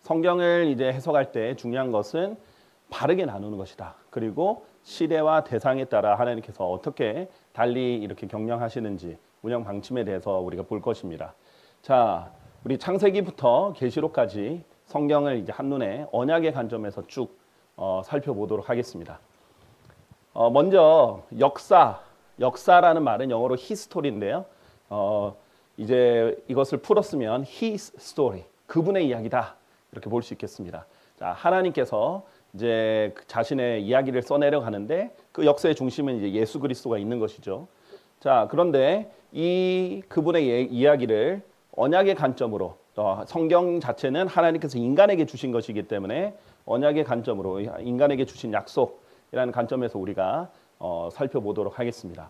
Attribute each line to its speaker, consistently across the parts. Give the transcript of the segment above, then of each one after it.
Speaker 1: 성경을 이제 해석할 때 중요한 것은 바르게 나누는 것이다. 그리고 시대와 대상에 따라 하나님께서 어떻게 달리 이렇게 경영하시는지 운영 방침에 대해서 우리가 볼 것입니다. 자, 우리 창세기부터 계시록까지 성경을 이제 한눈에 언약의 관점에서 쭉 살펴보도록 하겠습니다. 먼저 역사라는 말은 영어로 history인데요. 이제 이것을 풀었으면 his story, 그분의 이야기다 이렇게 볼 수 있겠습니다. 자, 하나님께서 이제 자신의 이야기를 써내려 가는데 그 역사의 중심은 이제 예수 그리스도가 있는 것이죠. 자, 그런데 이 그분의 이야기를 언약의 관점으로, 성경 자체는 하나님께서 인간에게 주신 것이기 때문에 언약의 관점으로 인간에게 주신 약속이라는 관점에서 우리가 살펴보도록 하겠습니다.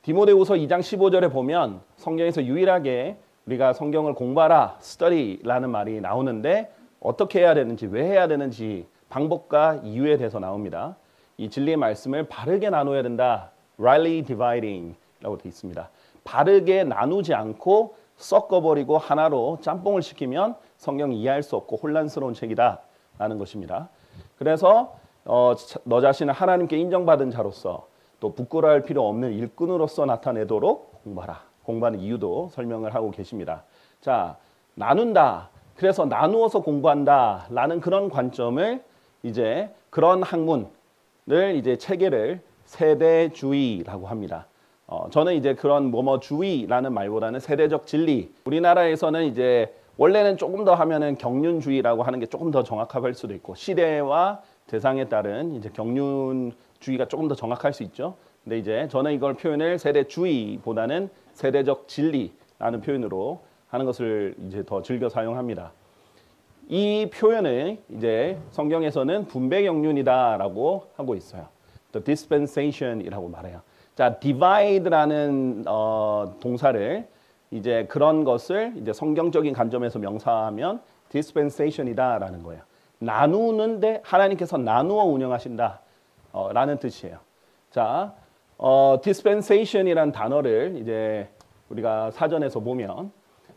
Speaker 1: 디모데후서 2장 15절에 보면 성경에서 유일하게 우리가 성경을 공부하라, study라는 말이 나오는데 어떻게 해야 되는지, 왜 해야 되는지 방법과 이유에 대해서 나옵니다. 이 진리의 말씀을 바르게 나눠야 된다. rightly dividing라고 되어 있습니다. 바르게 나누지 않고 섞어버리고 하나로 짬뽕을 시키면 성경 이해할 수 없고 혼란스러운 책이다 라는 것입니다. 그래서 너 자신을 하나님께 인정받은 자로서 또 부끄러워할 필요 없는 일꾼으로서 나타내도록 공부하라. 공부하는 이유도 설명을 하고 계십니다. 자, 나눈다. 그래서 나누어서 공부한다 라는 그런 관점을 이제 그런 학문을 이제 체계를 세대주의라고 합니다. 저는 이제 그런 뭐뭐주의라는 말보다는 세대적 진리. 우리나라에서는 이제 원래는 조금 더 하면은 경륜주의라고 하는 게 조금 더 정확할 수도 있고 시대와 대상에 따른 이제 경륜주의가 조금 더 정확할 수 있죠. 근데 이제 저는 이걸 표현을 세대주의보다는 세대적 진리라는 표현으로 하는 것을 이제 더 즐겨 사용합니다. 이 표현을 이제 성경에서는 분배 경륜이다라고 하고 있어요. The dispensation이라고 말해요. 자, divide라는 동사를 이제 그런 것을 이제 성경적인 관점에서 명사하면 dispensation이다라는 거예요. 나누는데 하나님께서 나누어 운영하신다 라는 뜻이에요. 자, dispensation이라는 단어를 이제 우리가 사전에서 보면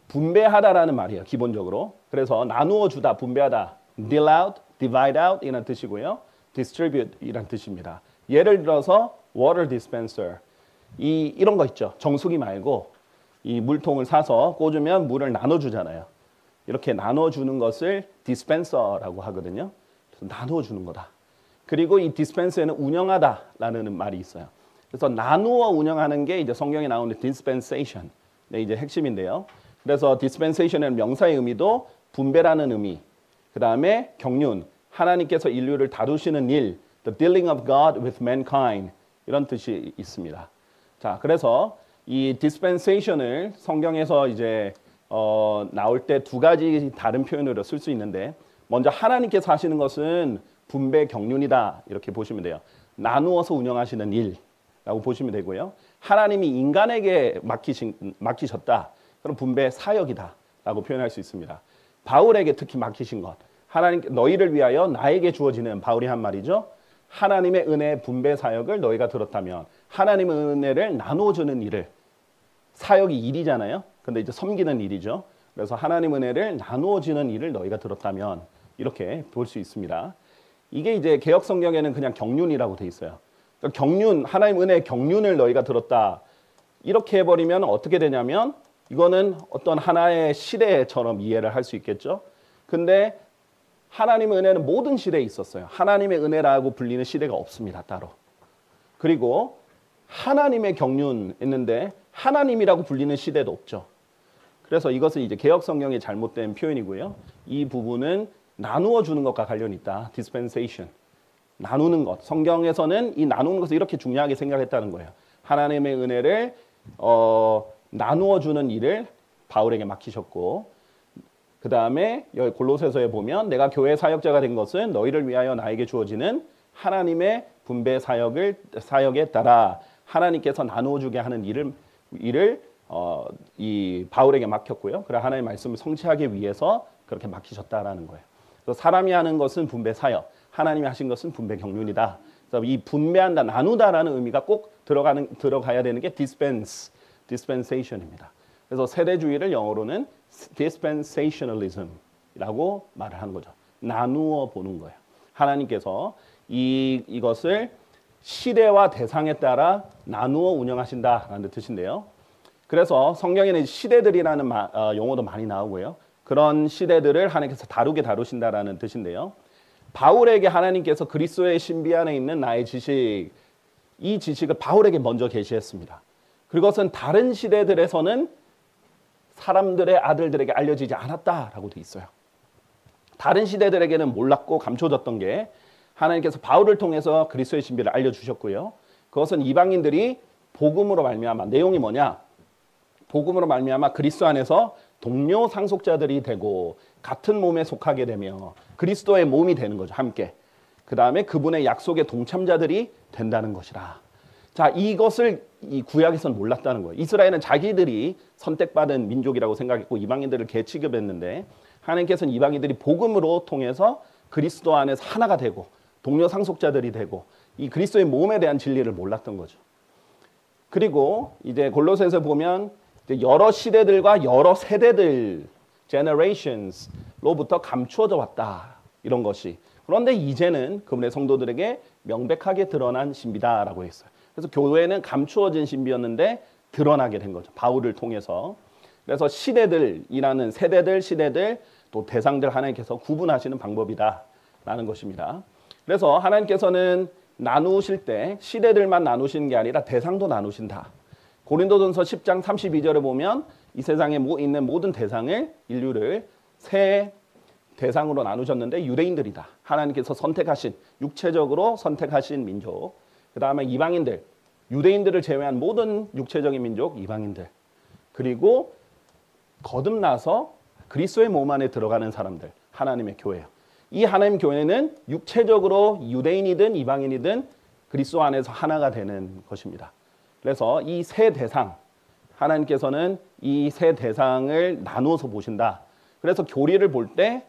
Speaker 1: 분배하다라는 말이에요. 기본적으로. 그래서 나누어 주다, 분배하다. deal out, divide out 이라는 뜻이고요. distribute 이라는 뜻입니다. 예를 들어서 water dispenser. 이런 거 있죠. 정수기 말고 이 물통을 사서 꽂으면 물을 나눠주잖아요. 이렇게 나눠주는 것을 dispenser라고 하거든요. 그래서 나눠주는 거다. 그리고 이 dispenser는 운영하다라는 말이 있어요. 그래서 나누어 운영하는 게 이제 성경에 나오는 dispensation. 네, 이제 핵심인데요. 그래서 dispensation의 명사의 의미도 분배라는 의미. 그 다음에 경륜, 하나님께서 인류를 다루시는 일, the dealing of God with mankind 이런 뜻이 있습니다. 자, 그래서 이 dispensation을 성경에서 이제 나올 때 두 가지 다른 표현으로 쓸 수 있는데 먼저 하나님께서 하시는 것은 분배 경륜이다 이렇게 보시면 돼요. 나누어서 운영하시는 일라고 보시면 되고요. 하나님이 인간에게 맡기셨다. 그럼 분배 사역이다 라고 표현할 수 있습니다. 바울에게 특히 맡기신 것. 하나님 너희를 위하여 나에게 주어지는 바울이 한 말이죠. 하나님의 은혜 분배 사역을 너희가 들었다면 하나님의 은혜를 나눠주는 일을 사역이 일이잖아요. 근데 이제 섬기는 일이죠. 그래서 하나님 은혜를 나누어지는 일을 너희가 들었다면 이렇게 볼 수 있습니다. 이게 이제 개역 성경에는 그냥 경륜이라고 돼 있어요. 그러니까 경륜, 하나님 은혜의 경륜을 너희가 들었다. 이렇게 해버리면 어떻게 되냐면 이거는 어떤 하나의 시대처럼 이해를 할 수 있겠죠. 근데 하나님의 은혜는 모든 시대에 있었어요. 하나님의 은혜라고 불리는 시대가 없습니다. 따로. 그리고 하나님의 경륜 있는데 하나님이라고 불리는 시대도 없죠. 그래서 이것은 이제 개역 성경의 잘못된 표현이고요. 이 부분은 나누어 주는 것과 관련이 있다. dispensation. 나누는 것. 성경에서는 이 나누는 것을 이렇게 중요하게 생각했다는 거예요. 하나님의 은혜를 나누어 주는 일을 바울에게 맡기셨고 그 다음에 여기 골로새서에 보면 내가 교회 사역자가 된 것은 너희를 위하여 나에게 주어지는 하나님의 분배 사역에 따라 하나님께서 나누어 주게 하는 일을 이 바울에게 맡겼고요. 그래 하나님의 말씀을 성취하기 위해서 그렇게 맡기셨다라는 거예요. 그래서 사람이 하는 것은 분배 사역, 하나님이 하신 것은 분배 경륜이다. 그래서 이 분배한다, 나누다라는 의미가 꼭 들어가야 되는 게 dispensation입니다. 그래서 세대주의를 영어로는 dispensationalism 라고 말을 하는 거죠. 나누어 보는 거예요. 하나님께서 이것을 시대와 대상에 따라 나누어 운영하신다라는 뜻인데요. 그래서 성경에는 시대들이라는 용어도 많이 나오고요. 그런 시대들을 하나님께서 다루신다라는 뜻인데요. 바울에게 하나님께서 그리스도의 신비 안에 있는 나의 지식, 이 지식을 바울에게 먼저 계시했습니다. 그것은 다른 시대들에서는 사람들의 아들들에게 알려지지 않았다라고 돼 있어요. 다른 시대들에게는 몰랐고 감춰졌던 게 하나님께서 바울을 통해서 그리스도의 신비를 알려주셨고요. 그것은 이방인들이 복음으로 말미암아, 내용이 뭐냐? 복음으로 말미암아 그리스도 안에서 동료 상속자들이 되고 같은 몸에 속하게 되며 그리스도의 몸이 되는 거죠. 함께. 그 다음에 그분의 약속의 동참자들이 된다는 것이라. 자, 이것을 이 구약에서는 몰랐다는 거예요. 이스라엘은 자기들이 선택받은 민족이라고 생각했고 이방인들을 개취급했는데 하나님께서는 이방인들이 복음으로 통해서 그리스도 안에서 하나가 되고 동료 상속자들이 되고 이 그리스도의 몸에 대한 진리를 몰랐던 거죠. 그리고 이제 골로새에서 보면 여러 시대들과 여러 세대들 generations로부터 감추어져 왔다. 이런 것이. 그런데 이제는 그분의 성도들에게 명백하게 드러난 신비다라고 했어요. 그래서 교회는 감추어진 신비였는데 드러나게 된 거죠. 바울을 통해서. 그래서 시대들이라는 세대들, 시대들, 또 대상들 하나님께서 구분하시는 방법이다라는 것입니다. 그래서 하나님께서는 나누실 때 시대들만 나누시는 게 아니라 대상도 나누신다. 고린도전서 10장 32절에 보면 이 세상에 있는 모든 대상을 인류를 세 대상으로 나누셨는데 유대인들이다. 하나님께서 선택하신 육체적으로 선택하신 민족. 그 다음에 이방인들, 유대인들을 제외한 모든 육체적인 민족 이방인들. 그리고 거듭나서 그리스도의 몸 안에 들어가는 사람들, 하나님의 교회예요. 이 하나님 교회는 육체적으로 유대인이든 이방인이든 그리스도 안에서 하나가 되는 것입니다. 그래서 이 세 대상, 하나님께서는 이 세 대상을 나누어서 보신다. 그래서 교리를 볼 때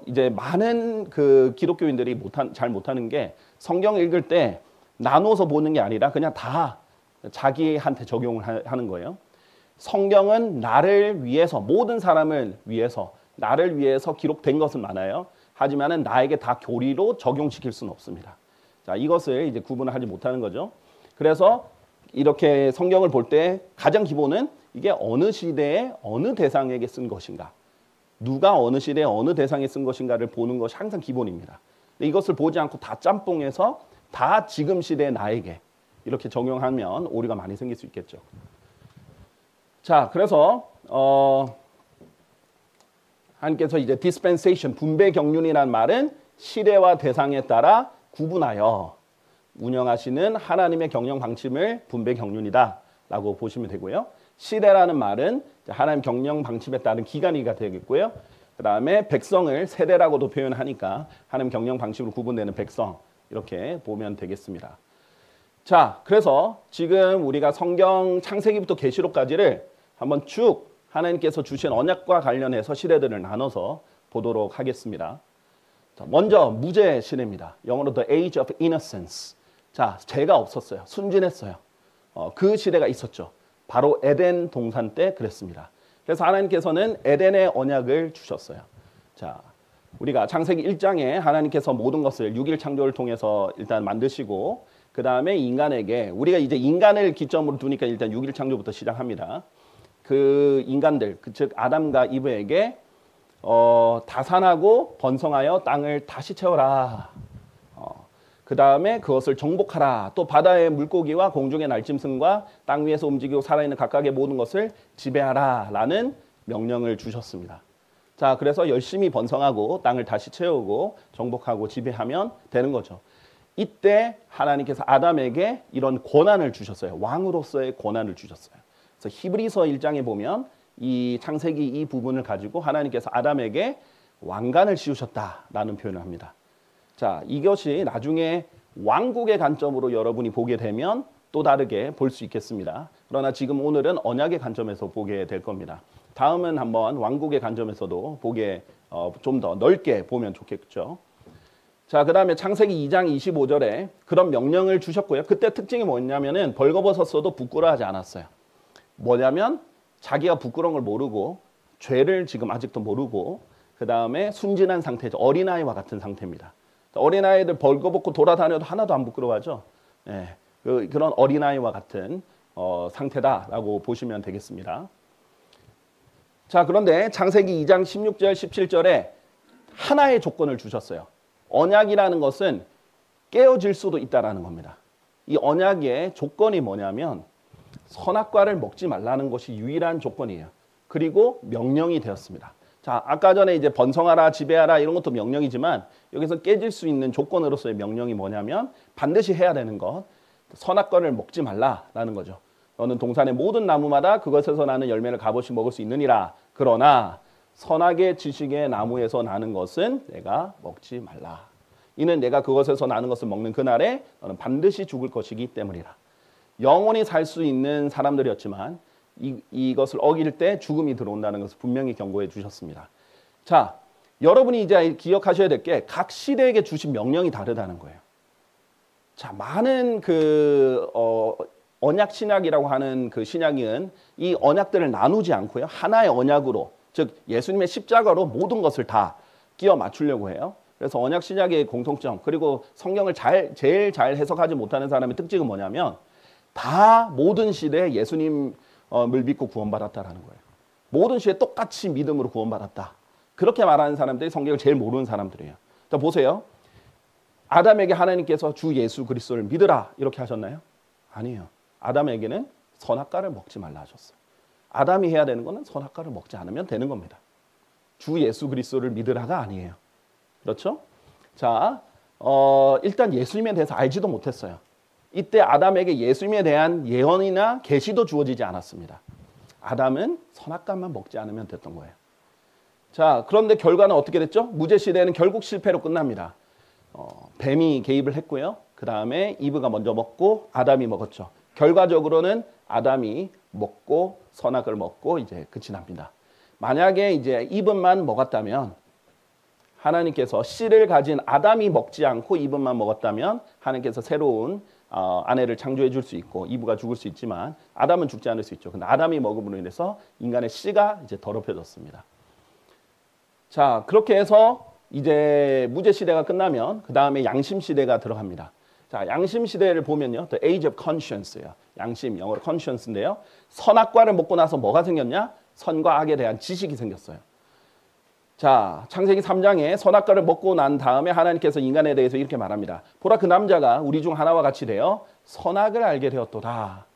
Speaker 1: 이제 많은 그 기독교인들이 잘 못하는 게 성경 읽을 때 나누어서 보는 게 아니라 그냥 다 자기한테 적용을 하는 거예요. 성경은 나를 위해서, 모든 사람을 위해서, 나를 위해서 기록된 것은 많아요. 하지만은 나에게 다 교리로 적용시킬 수는 없습니다. 자, 이것을 이제 구분을 하지 못하는 거죠. 그래서 이렇게 성경을 볼 때 가장 기본은 이게 어느 시대에 어느 대상에게 쓴 것인가, 누가 어느 시대에 어느 대상에 쓴 것인가를 보는 것이 항상 기본입니다. 이것을 보지 않고 다 짬뽕해서 다 지금 시대의 나에게 이렇게 적용하면 오류가 많이 생길 수 있겠죠. 자, 그래서 하나님께서 이제 dispensation, 분배 경륜이라는 말은 시대와 대상에 따라 구분하여 운영하시는 하나님의 경영 방침을 분배 경륜이다라고 보시면 되고요. 시대라는 말은 하나님 경영 방침에 따른 기간이가 되겠고요. 그 다음에 백성을 세대라고도 표현하니까 하나님 경영 방침으로 구분되는 백성, 이렇게 보면 되겠습니다. 자, 그래서 지금 우리가 성경 창세기부터 계시록까지를 한번 쭉 하나님께서 주신 언약과 관련해서 시대들을 나눠서 보도록 하겠습니다. 자, 먼저 무죄 시대입니다. 영어로 The Age of Innocence. 자, 죄가 없었어요. 순진했어요. 그 시대가 있었죠. 바로 에덴 동산 때 그랬습니다. 그래서 하나님께서는 에덴의 언약을 주셨어요. 자, 우리가 창세기 1장에 하나님께서 모든 것을 6일 창조를 통해서 일단 만드시고 그 다음에 인간에게, 우리가 이제 인간을 기점으로 두니까 일단 6일 창조부터 시작합니다. 그 인간들, 즉 아담과 이브에게 다산하고 번성하여 땅을 다시 채워라. 그 다음에 그것을 정복하라. 또 바다의 물고기와 공중의 날짐승과 땅 위에서 움직이고 살아있는 각각의 모든 것을 지배하라 라는 명령을 주셨습니다. 자, 그래서 열심히 번성하고 땅을 다시 채우고 정복하고 지배하면 되는 거죠. 이때 하나님께서 아담에게 이런 권한을 주셨어요. 왕으로서의 권한을 주셨어요. 그래서 히브리서 1장에 보면 이 창세기 이 부분을 가지고 하나님께서 아담에게 왕관을 씌우셨다라는 표현을 합니다. 자, 이것이 나중에 왕국의 관점으로 여러분이 보게 되면 또 다르게 볼 수 있겠습니다. 그러나 지금 오늘은 언약의 관점에서 보게 될 겁니다. 다음은 한번 왕국의 관점에서도 보게 좀 더 넓게 보면 좋겠죠. 자, 그 다음에 창세기 2장 25절에 그런 명령을 주셨고요. 그때 특징이 뭐냐면은 벌거벗었어도 부끄러워하지 않았어요. 뭐냐면 자기가 부끄러운 걸 모르고 죄를 지금 아직도 모르고 그 다음에 순진한 상태죠. 어린아이와 같은 상태입니다. 어린아이들 벌거벗고 돌아다녀도 하나도 안 부끄러워하죠. 예, 그런 어린아이와 같은 상태다라고 보시면 되겠습니다. 자, 그런데 창세기 2장 16절, 17절에 하나의 조건을 주셨어요. 언약이라는 것은 깨어질 수도 있다라는 겁니다. 이 언약의 조건이 뭐냐면 선악과를 먹지 말라는 것이 유일한 조건이에요. 그리고 명령이 되었습니다. 자, 아까 전에 이제 번성하라, 지배하라 이런 것도 명령이지만 여기서 깨질 수 있는 조건으로서의 명령이 뭐냐면 반드시 해야 되는 것, 선악과를 먹지 말라라는 거죠. 너는 동산의 모든 나무마다 그것에서 나는 열매를 값없이 먹을 수 있느니라. 그러나 선악의 지식의 나무에서 나는 것은 내가 먹지 말라. 이는 내가 그것에서 나는 것을 먹는 그날에 너는 반드시 죽을 것이기 때문이라. 영원히 살 수 있는 사람들이었지만 이것을 어길 때 죽음이 들어온다는 것을 분명히 경고해 주셨습니다. 자, 여러분이 이제 기억하셔야 될 게 각 시대에게 주신 명령이 다르다는 거예요. 자, 많은 언약 신약이라고 하는 그 신약은 이 언약들을 나누지 않고요. 하나의 언약으로, 즉 예수님의 십자가로 모든 것을 다 끼워 맞추려고 해요. 그래서 언약 신약의 공통점, 그리고 성경을 제일 잘 해석하지 못하는 사람의 특징은 뭐냐면 다 모든 시대에 예수님을 믿고 구원받았다라는 거예요. 모든 시대에 똑같이 믿음으로 구원받았다. 그렇게 말하는 사람들이 성경을 제일 모르는 사람들이에요. 자, 보세요. 아담에게 하나님께서 주 예수 그리스도를 믿으라 이렇게 하셨나요? 아니에요. 아담에게는 선악과를 먹지 말라 하셨어요. 아담이 해야 되는 것은 선악과를 먹지 않으면 되는 겁니다. 주 예수 그리스도를 믿으라가 아니에요. 그렇죠? 자, 일단 예수님에 대해서 알지도 못했어요. 이때 아담에게 예수님에 대한 예언이나 계시도 주어지지 않았습니다. 아담은 선악과만 먹지 않으면 됐던 거예요. 자, 그런데 결과는 어떻게 됐죠? 무죄 시대는 결국 실패로 끝납니다. 뱀이 개입을 했고요. 그 다음에 이브가 먼저 먹고 아담이 먹었죠. 결과적으로는 아담이 먹고 선악을 먹고 이제 끝이 납니다. 만약에 이제 이브만 먹었다면 하나님께서 씨를 가진 아담이 먹지 않고 이브만 먹었다면 하나님께서 새로운 아내를 창조해 줄 수 있고 이브가 죽을 수 있지만 아담은 죽지 않을 수 있죠. 근데 아담이 먹음으로 인해서 인간의 씨가 이제 더럽혀졌습니다. 자, 그렇게 해서 이제 무죄 시대가 끝나면 그 다음에 양심 시대가 들어갑니다. 자, 양심 시대를 보면요, The Age of Conscience예요. 양심, 영어로 conscience인데요. 선악과를 먹고 나서 뭐가 생겼냐? 선과 악에 대한 지식이 생겼어요. 자, 창세기 3장에 선악과를 먹고 난 다음에 하나님께서 인간에 대해서 이렇게 말합니다. 보라, 그 남자가 우리 중 하나와 같이 되어 선악을 알게 되었도다.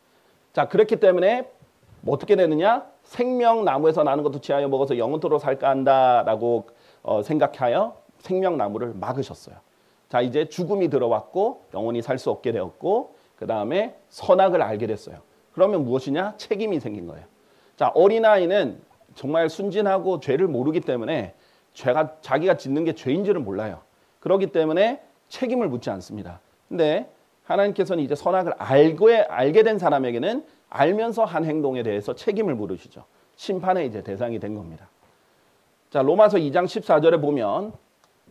Speaker 1: 자, 그렇기 때문에 뭐 어떻게 되느냐? 생명나무에서 나는 것도 취하여 먹어서 영원토록 살까 한다라고 생각하여 생명나무를 막으셨어요. 자, 이제 죽음이 들어왔고 영원히 살 수 없게 되었고 그 다음에 선악을 알게 됐어요. 그러면 무엇이냐? 책임이 생긴 거예요. 자, 어린아이는 정말 순진하고 죄를 모르기 때문에 자기가 짓는 게 죄인지를 몰라요. 그렇기 때문에 책임을 묻지 않습니다. 근데 하나님께서는 이제 선악을 알게 된 사람에게는 알면서 한 행동에 대해서 책임을 물으시죠. 심판의 이제 대상이 된 겁니다. 자, 로마서 2장 14절에 보면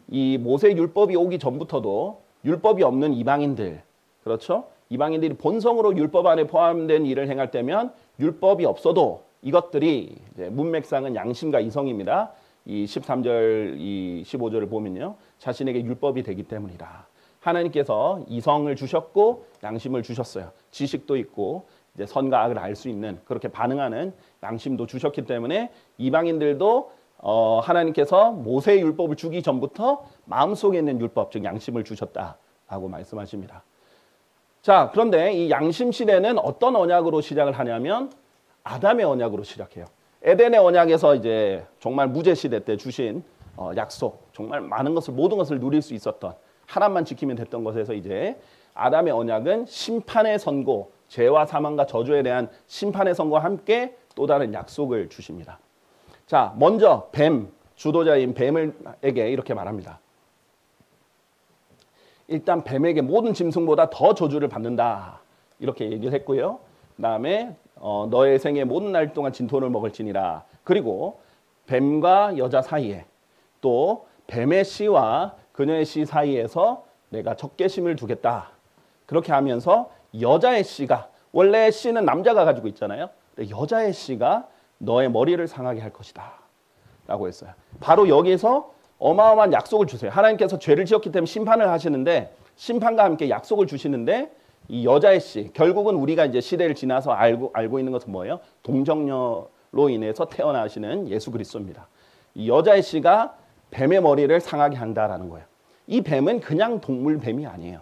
Speaker 1: 이 모세 율법이 오기 전부터도 율법이 없는 이방인들, 그렇죠? 이방인들이 본성으로 율법 안에 포함된 일을 행할 때면 율법이 없어도 이것들이 이제 문맥상은 양심과 이성입니다. 이 13절, 이 15절을 보면요, 자신에게 율법이 되기 때문이다. 하나님께서 이성을 주셨고 양심을 주셨어요. 지식도 있고 이제 선과 악을 알 수 있는 그렇게 반응하는 양심도 주셨기 때문에 이방인들도 하나님께서 모세의 율법을 주기 전부터 마음속에 있는 율법, 즉 양심을 주셨다라고 말씀하십니다. 자, 그런데 이 양심 시대는 어떤 언약으로 시작을 하냐면 아담의 언약으로 시작해요. 에덴의 언약에서 이제 정말 무죄 시대 때 주신 약속, 정말 많은 것을, 모든 것을 누릴 수 있었던, 하나만 지키면 됐던 것에서 이제 아담의 언약은 심판의 선고, 죄와 사망과 저주에 대한 심판의 선고와 함께 또 다른 약속을 주십니다. 자, 먼저 뱀, 주도자인 뱀에게 이렇게 말합니다. 일단 뱀에게 모든 짐승보다 더 저주를 받는다. 이렇게 얘기를 했고요. 그 다음에 너의 생애 모든 날 동안 진토를 먹을지니라. 그리고 뱀과 여자 사이에 또 뱀의 씨와 그녀의 씨 사이에서 내가 적개심을 두겠다. 그렇게 하면서 여자의 씨가, 원래 씨는 남자가 가지고 있잖아요. 여자의 씨가 너의 머리를 상하게 할 것이다. 라고 했어요. 바로 여기서 어마어마한 약속을 주세요. 하나님께서 죄를 지었기 때문에 심판을 하시는데 심판과 함께 약속을 주시는데 이 여자의 씨, 결국은 우리가 이제 시대를 지나서 알고 있는 것은 뭐예요? 동정녀로 인해서 태어나시는 예수 그리스도입니다. 이 여자의 씨가 뱀의 머리를 상하게 한다라는 거예요. 이 뱀은 그냥 동물 뱀이 아니에요.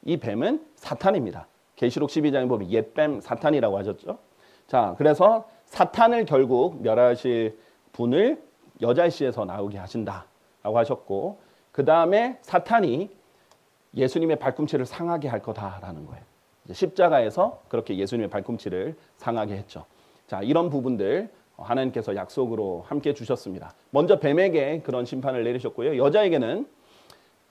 Speaker 1: 이 뱀은 사탄입니다. 계시록 12장에 보면 옛뱀 사탄이라고 하셨죠. 자, 그래서 사탄을 결국 멸하실 분을 여자의 씨에서 나오게 하신다라고 하셨고, 그 다음에 사탄이 예수님의 발꿈치를 상하게 할 거다라는 거예요. 이제 십자가에서 그렇게 예수님의 발꿈치를 상하게 했죠. 자, 이런 부분들 하나님께서 약속으로 함께 주셨습니다. 먼저 뱀에게 그런 심판을 내리셨고요. 여자에게는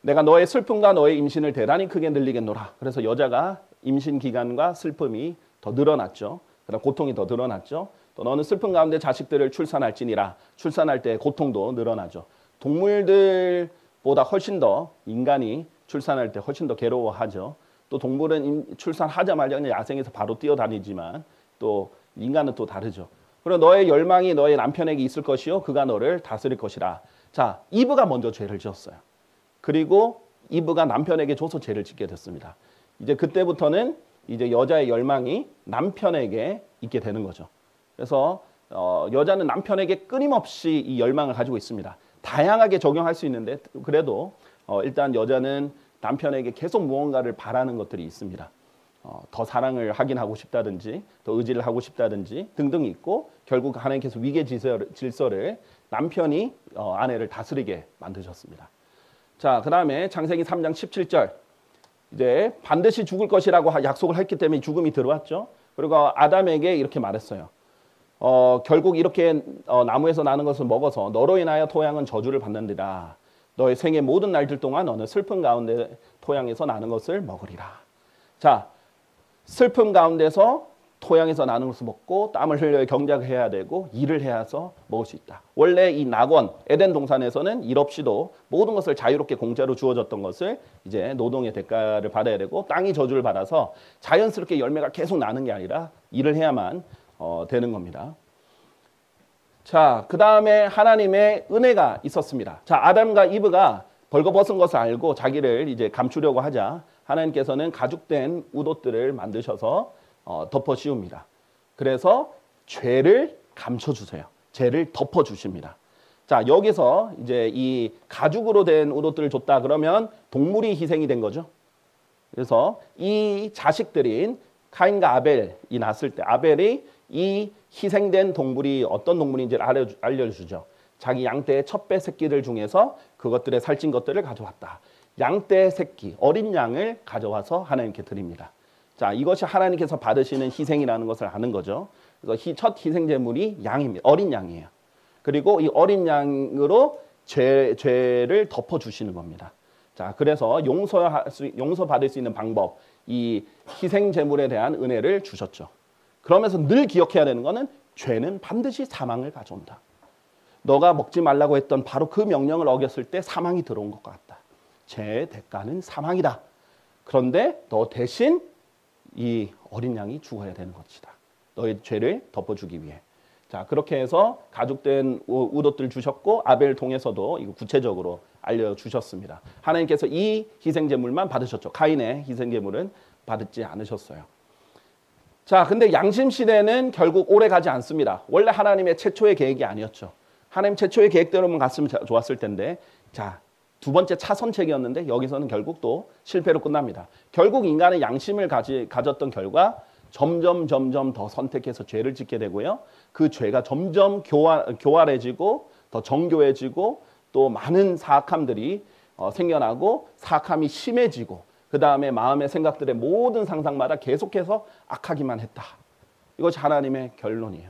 Speaker 1: 내가 너의 슬픔과 너의 임신을 대단히 크게 늘리겠노라. 그래서 여자가 임신 기간과 슬픔이 더 늘어났죠. 그다음 고통이 더 늘어났죠. 또 너는 슬픔 가운데 자식들을 출산할지니라. 출산할 때 고통도 늘어나죠. 동물들보다 훨씬 더 인간이 출산할 때 훨씬 더 괴로워하죠. 또 동물은 출산하자마자 그냥 야생에서 바로 뛰어다니지만 또 인간은 또 다르죠. 그리고 너의 열망이 너의 남편에게 있을 것이요 그가 너를 다스릴 것이라. 자, 이브가 먼저 죄를 지었어요. 그리고 이브가 남편에게 줘서 죄를 짓게 됐습니다. 이제 그때부터는 이제 여자의 열망이 남편에게 있게 되는 거죠. 그래서 여자는 남편에게 끊임없이 이 열망을 가지고 있습니다. 다양하게 적용할 수 있는데 그래도 일단 여자는 남편에게 계속 무언가를 바라는 것들이 있습니다. 더 사랑을 하긴 하고 싶다든지 더 의지를 하고 싶다든지 등등 있고 결국 하나님께서 위계 질서를 남편이 아내를 다스리게 만드셨습니다. 자, 그 다음에 창세기 3장 17절 이제 반드시 죽을 것이라고 약속을 했기 때문에 죽음이 들어왔죠. 그리고 아담에게 이렇게 말했어요. 결국 이렇게 나무에서 나는 것을 먹어서 너로 인하여 토양은 저주를 받는디라. 너의 생애 모든 날들 동안 너는 슬픔 가운데 토양에서 나는 것을 먹으리라. 자, 슬픔 가운데서 토양에서 나는 것을 먹고 땀을 흘려 경작을 해야 되고 일을 해서 먹을 수 있다. 원래 이 낙원 에덴 동산에서는 일 없이도 모든 것을 자유롭게 공짜로 주어졌던 것을 이제 노동의 대가를 받아야 되고 땅이 저주를 받아서 자연스럽게 열매가 계속 나는 게 아니라 일을 해야만 되는 겁니다. 자, 그 다음에 하나님의 은혜가 있었습니다. 자, 아담과 이브가 벌거벗은 것을 알고 자기를 이제 감추려고 하자 하나님께서는 가죽된 웃옷들을 만드셔서 덮어 씌웁니다. 그래서 죄를 감춰주세요. 죄를 덮어주십니다. 자, 여기서 이제 이 가죽으로 된 웃옷들을 줬다 그러면 동물이 희생이 된 거죠. 그래서 이 자식들인 카인과 아벨이 낳았을 때 아벨이 이 희생된 동물이 어떤 동물인지를 알려주죠. 자기 양떼의 첫 배 새끼들 중에서 그것들의 살찐 것들을 가져왔다. 양떼 새끼, 어린 양을 가져와서 하나님께 드립니다. 자, 이것이 하나님께서 받으시는 희생이라는 것을 아는 거죠. 그래서 첫 희생 제물이 양입니다. 어린 양이에요. 그리고 이 어린 양으로 죄를 덮어주시는 겁니다. 자, 그래서 용서받을 수 있는 방법, 이 희생 제물에 대한 은혜를 주셨죠. 그러면서 늘 기억해야 되는 것은 죄는 반드시 사망을 가져온다. 너가 먹지 말라고 했던 바로 그 명령을 어겼을 때 사망이 들어온 것 같다. 죄의 대가는 사망이다. 그런데 너 대신 이 어린 양이 죽어야 되는 것이다. 너의 죄를 덮어주기 위해. 자, 그렇게 해서 가죽된 웃옷들 주셨고 아벨 통해서도 이거 구체적으로 알려주셨습니다. 하나님께서 이 희생제물만 받으셨죠. 카인의 희생제물은 받지 않으셨어요. 자, 근데 양심시대는 결국 오래 가지 않습니다. 원래 하나님의 최초의 계획이 아니었죠. 하나님 최초의 계획대로만 갔으면 좋았을 텐데, 자, 두 번째 차선책이었는데 여기서는 결국 또 실패로 끝납니다. 결국 인간은 양심을 가졌던 결과 점점 더 선택해서 죄를 짓게 되고요. 그 죄가 점점 교활해지고 더 정교해지고 또 많은 사악함들이 생겨나고 사악함이 심해지고 그 다음에 마음의 생각들의 모든 상상마다 계속해서 악하기만 했다. 이것이 하나님의 결론이에요.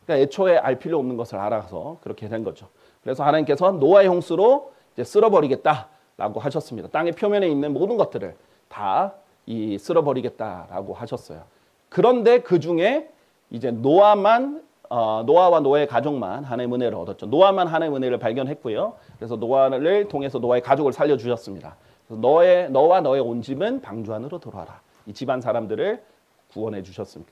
Speaker 1: 그러니까 애초에 알 필요 없는 것을 알아서 그렇게 된 거죠. 그래서 하나님께서 노아의 홍수로 이제 쓸어버리겠다라고 하셨습니다. 땅의 표면에 있는 모든 것들을 다 쓸어버리겠다라고 하셨어요. 그런데 그 중에 이제 노아와 노아의 가족만 하나님의 은혜를 얻었죠. 노아만 하나님의 은혜를 발견했고요. 그래서 노아를 통해서 노아의 가족을 살려주셨습니다. 그래서 너와 너의 온 집은 방주 안으로 들어와라. 이 집안 사람들을 구원해 주셨습니다.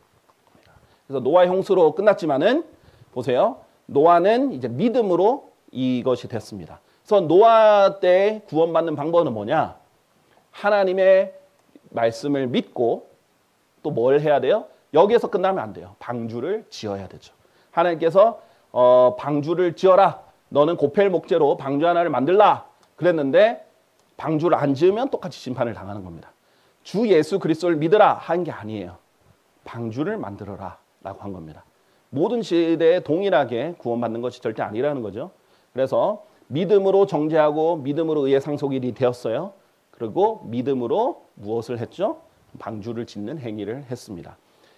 Speaker 1: 그래서 노아의 홍수로 끝났지만은 보세요. 노아는 이제 믿음으로 이것이 됐습니다. 그래서 노아 때 구원받는 방법은 뭐냐? 하나님의 말씀을 믿고 또 뭘 해야 돼요? 여기에서 끝나면 안 돼요. 방주를 지어야 되죠. 하나님께서 방주를 지어라. 너는 고펠 목재로 방주 하나를 만들라. 그랬는데 방주를 안 지으면 똑같이 심판을 당하는 겁니다. 주 예수 그리스도를 믿으라 한 게 아니에요. 방주를 만들어라 라고 한 겁니다. 모든 시대에 동일하게 구원받는 것이 절대 아니라는 거죠. 그래서 믿음으로 정죄하고 믿음으로 의의 상속일이 되었어요. 그리고 믿음으로 무엇을 했죠? 방주를 짓는 행위를 했습니다.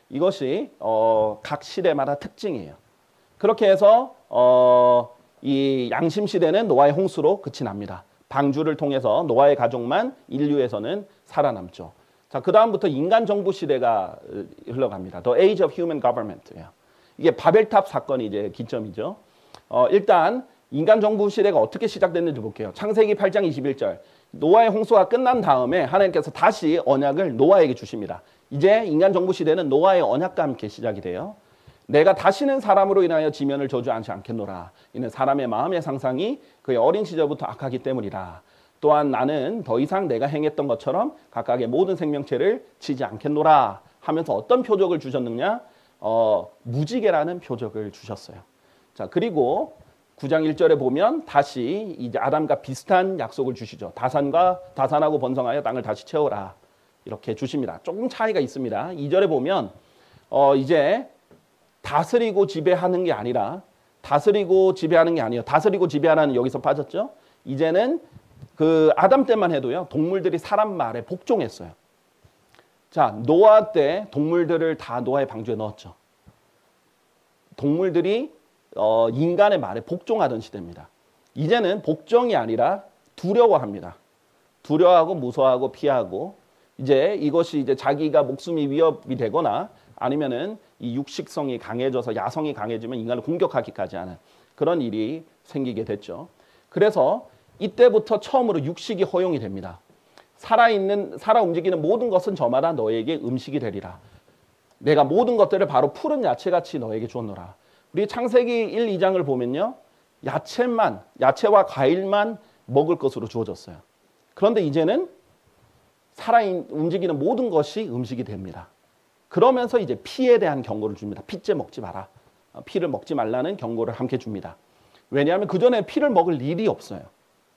Speaker 1: 이것이 각 시대마다 특징이에요. 그렇게 해서 이 양심 시대는 노아의 홍수로 끝이 납니다. 방주를 통해서 노아의 가족만 인류에서는 살아남죠. 자, 그 다음부터 인간 정부 시대가 흘러갑니다. The Age of Human Government예요. 이게 바벨탑 사건이 이제 기점이죠. 일단 인간 정부 시대가 어떻게 시작됐는지 볼게요. 창세기 8장 21절. 노아의 홍수가 끝난 다음에 하나님께서 다시 언약을 노아에게 주십니다. 이제 인간 정부 시대는 노아의 언약과 함께 시작이 돼요. 내가 다시는 사람으로 인하여 지면을 저주하지 않겠노라. 이는 사람의 마음의 상상이 그의 어린 시절부터 악하기 때문이라. 또한 나는 더 이상 내가 행했던 것처럼 각각의 모든 생명체를 치지 않겠노라 하면서 어떤 표적을 주셨느냐? 무지개라는 표적을 주셨어요. 자, 그리고 9장 1절에 보면 다시 이제 아담과 비슷한 약속을 주시죠. 다산하고 번성하여 땅을 다시 채워라. 이렇게 주십니다. 조금 차이가 있습니다. 2절에 보면 이제 다스리고 지배하는 게 아니라 다스리고 지배하라는 여기서 빠졌죠. 이제는 그 아담 때만 해도요. 동물들이 사람 말에 복종했어요. 자, 노아 때 동물들을 다 노아의 방주에 넣었죠. 동물들이 인간의 말에 복종하던 시대입니다. 이제는 복종이 아니라 두려워합니다. 두려워하고 무서워하고 피하고 이제 이것이 이제 자기가 목숨이 위협이 되거나 아니면은 이 육식성이 강해져서 야성이 강해지면 인간을 공격하기까지 하는 그런 일이 생기게 됐죠. 그래서 이때부터 처음으로 육식이 허용이 됩니다. 살아 움직이는 모든 것은 저마다 너에게 음식이 되리라. 내가 모든 것들을 바로 푸른 야채같이 너에게 주었노라. 우리 창세기 1, 2장을 보면요. 야채와 과일만 먹을 것으로 주어졌어요. 그런데 이제는 움직이는 모든 것이 음식이 됩니다. 그러면서 이제 피에 대한 경고를 줍니다. 피째 먹지 마라. 피를 먹지 말라는 경고를 함께 줍니다. 왜냐하면 그전에 피를 먹을 일이 없어요.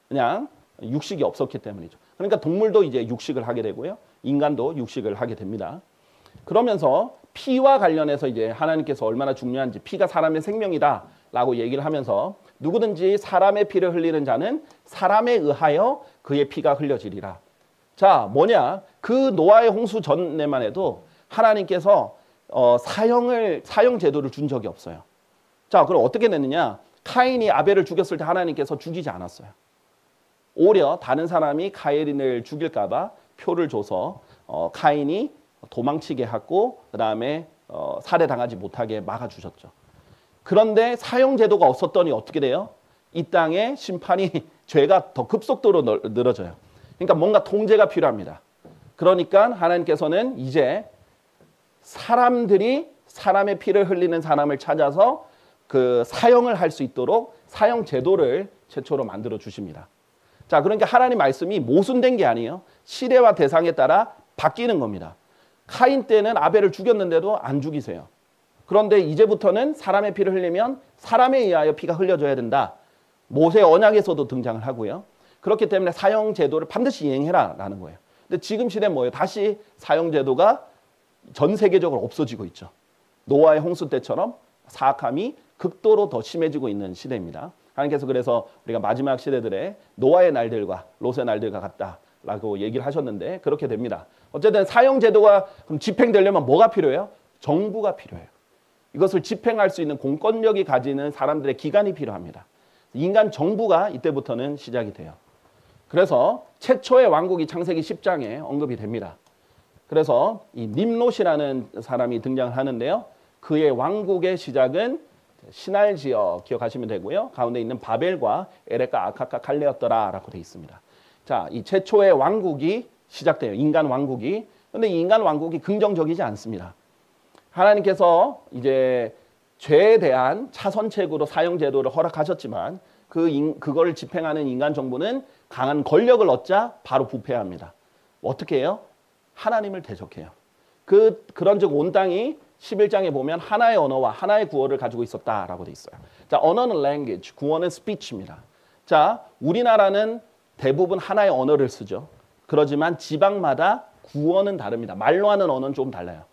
Speaker 1: 그냥 육식이 없었기 때문이죠. 그러니까 동물도 이제 육식을 하게 되고요. 인간도 육식을 하게 됩니다. 그러면서 피와 관련해서 이제 하나님께서 얼마나 중요한지 피가 사람의 생명이다라고 얘기를 하면서 누구든지 사람의 피를 흘리는 자는 사람에 의하여 그의 피가 흘려지리라. 자, 뭐냐? 그 노아의 홍수 전에만 해도 하나님께서 사형 제도를 준 적이 없어요. 자, 그럼 어떻게 됐느냐? 카인이 아벨을 죽였을 때 하나님께서 죽이지 않았어요. 오히려 다른 사람이 카인을 죽일까 봐 표를 줘서 카인이 도망치게 하고 그다음에 살해당하지 못하게 막아주셨죠. 그런데 사형 제도가 없었더니 어떻게 돼요? 이 땅의 심판이 죄가 더 급속도로 늘어져요. 그러니까 뭔가 통제가 필요합니다. 그러니까 하나님께서는 이제 사람들이 사람의 피를 흘리는 사람을 찾아서 그 사형을 할 수 있도록 사형 제도를 최초로 만들어 주십니다. 자, 그러니까 하나님 말씀이 모순된 게 아니에요. 시대와 대상에 따라 바뀌는 겁니다. 카인 때는 아벨을 죽였는데도 안 죽이세요. 그런데 이제부터는 사람의 피를 흘리면 사람에 의하여 피가 흘려져야 된다. 모세 언약에서도 등장을 하고요. 그렇기 때문에 사형 제도를 반드시 이행해라라는 거예요. 근데 지금 시대는 뭐예요? 다시 사형 제도가 전 세계적으로 없어지고 있죠. 노아의 홍수 때처럼 사악함이 극도로 더 심해지고 있는 시대입니다. 하나님께서 그래서 우리가 마지막 시대들의 노아의 날들과 롯의 날들과 같다라고 얘기를 하셨는데 그렇게 됩니다. 어쨌든 사형 제도가 그럼 집행되려면 뭐가 필요해요? 정부가 필요해요. 이것을 집행할 수 있는 공권력이 가지는 사람들의 기관이 필요합니다. 인간 정부가 이때부터는 시작이 돼요. 그래서 최초의 왕국이 창세기 10장에 언급이 됩니다. 그래서 이 님롯이라는 사람이 등장을 하는데요. 그의 왕국의 시작은 시날 지역 기억하시면 되고요. 가운데 있는 바벨과 에렉과 아카카 칼레였더라라고 되어 있습니다. 자, 이 최초의 왕국이 시작돼요. 인간 왕국이. 그런데 이 인간 왕국이 긍정적이지 않습니다. 하나님께서 이제 죄에 대한 차선책으로 사형제도를 허락하셨지만 그걸 집행하는 인간 정부는 강한 권력을 얻자 바로 부패합니다. 어떻게 해요? 하나님을 대적해요. 그런즉 온 땅이 11장에 보면 하나의 언어와 하나의 구어를 가지고 있었다라고 돼 있어요. 자, 언어는 language, 구어는 speech입니다. 자, 우리나라는 대부분 하나의 언어를 쓰죠. 그러지만 지방마다 구어는 다릅니다. 말로 하는 언어는 좀 달라요.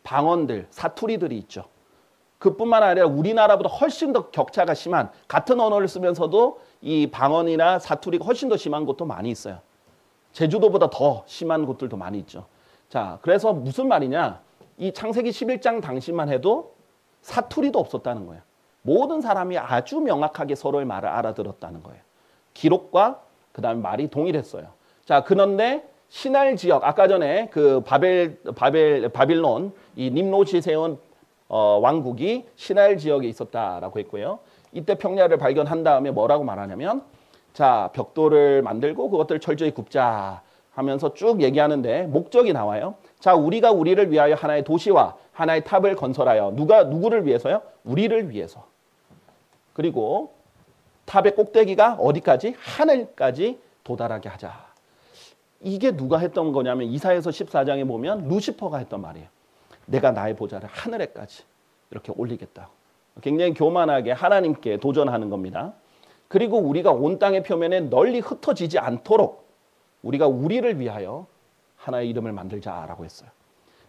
Speaker 1: 방언들, 사투리들이 있죠. 그뿐만 아니라 우리나라보다 훨씬 더 격차가 심한 같은 언어를 쓰면서도 이 방언이나 사투리가 훨씬 더 심한 곳도 많이 있어요. 제주도보다 더 심한 곳들도 많이 있죠. 자, 그래서 무슨 말이냐? 이 창세기 11장 당시만 해도 사투리도 없었다는 거예요. 모든 사람이 아주 명확하게 서로의 말을 알아들었다는 거예요. 기록과 그다음에 말이 동일했어요. 자, 그런데 시날 지역, 아까 전에 그 바빌론, 이 nimrod이 세운 왕국이 시날 지역에 있었다라고 했고요. 이때 평야를 발견한 다음에 뭐라고 말하냐면, 자, 벽돌을 만들고 그것들 철저히 굽자 하면서 쭉 얘기하는데 목적이 나와요. 자, 우리가 우리를 위하여 하나의 도시와 하나의 탑을 건설하여 누구를 위해서요? 우리를 위해서. 그리고 탑의 꼭대기가 어디까지? 하늘까지 도달하게 하자. 이게 누가 했던 거냐면 이사야서 14장에 보면 루시퍼가 했던 말이에요. 내가 나의 보좌를 하늘에까지 이렇게 올리겠다. 굉장히 교만하게 하나님께 도전하는 겁니다. 그리고 우리가 온 땅의 표면에 널리 흩어지지 않도록 우리가 우리를 위하여 하나의 이름을 만들자라고 했어요.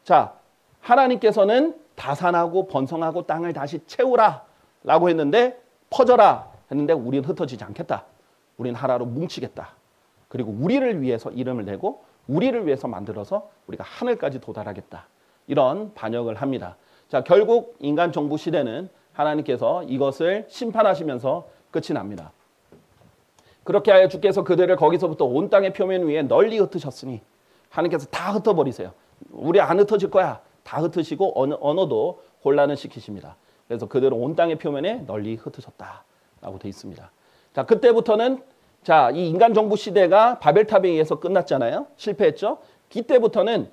Speaker 1: 자, 하나님께서는 다산하고 번성하고 땅을 다시 채우라 라고 했는데, 퍼져라 했는데 우리는 흩어지지 않겠다. 우리는 하나로 뭉치겠다. 그리고 우리를 위해서 이름을 내고 우리를 위해서 만들어서 우리가 하늘까지 도달하겠다. 이런 반역을 합니다. 자, 결국 인간 정부 시대는 하나님께서 이것을 심판하시면서 끝이 납니다. 그렇게 하여 주께서 그들을 거기서부터 온 땅의 표면 위에 널리 흩으셨으니, 하나님께서 다 흩어버리세요. 우리 안 흩어질 거야. 다 흩으시고 언어도 혼란을 시키십니다. 그래서 그들은 온 땅의 표면에 널리 흩으셨다라고 돼 있습니다. 자, 그때부터는 자, 이 인간 정부 시대가 바벨탑에 의해서 끝났잖아요. 실패했죠. 이때부터는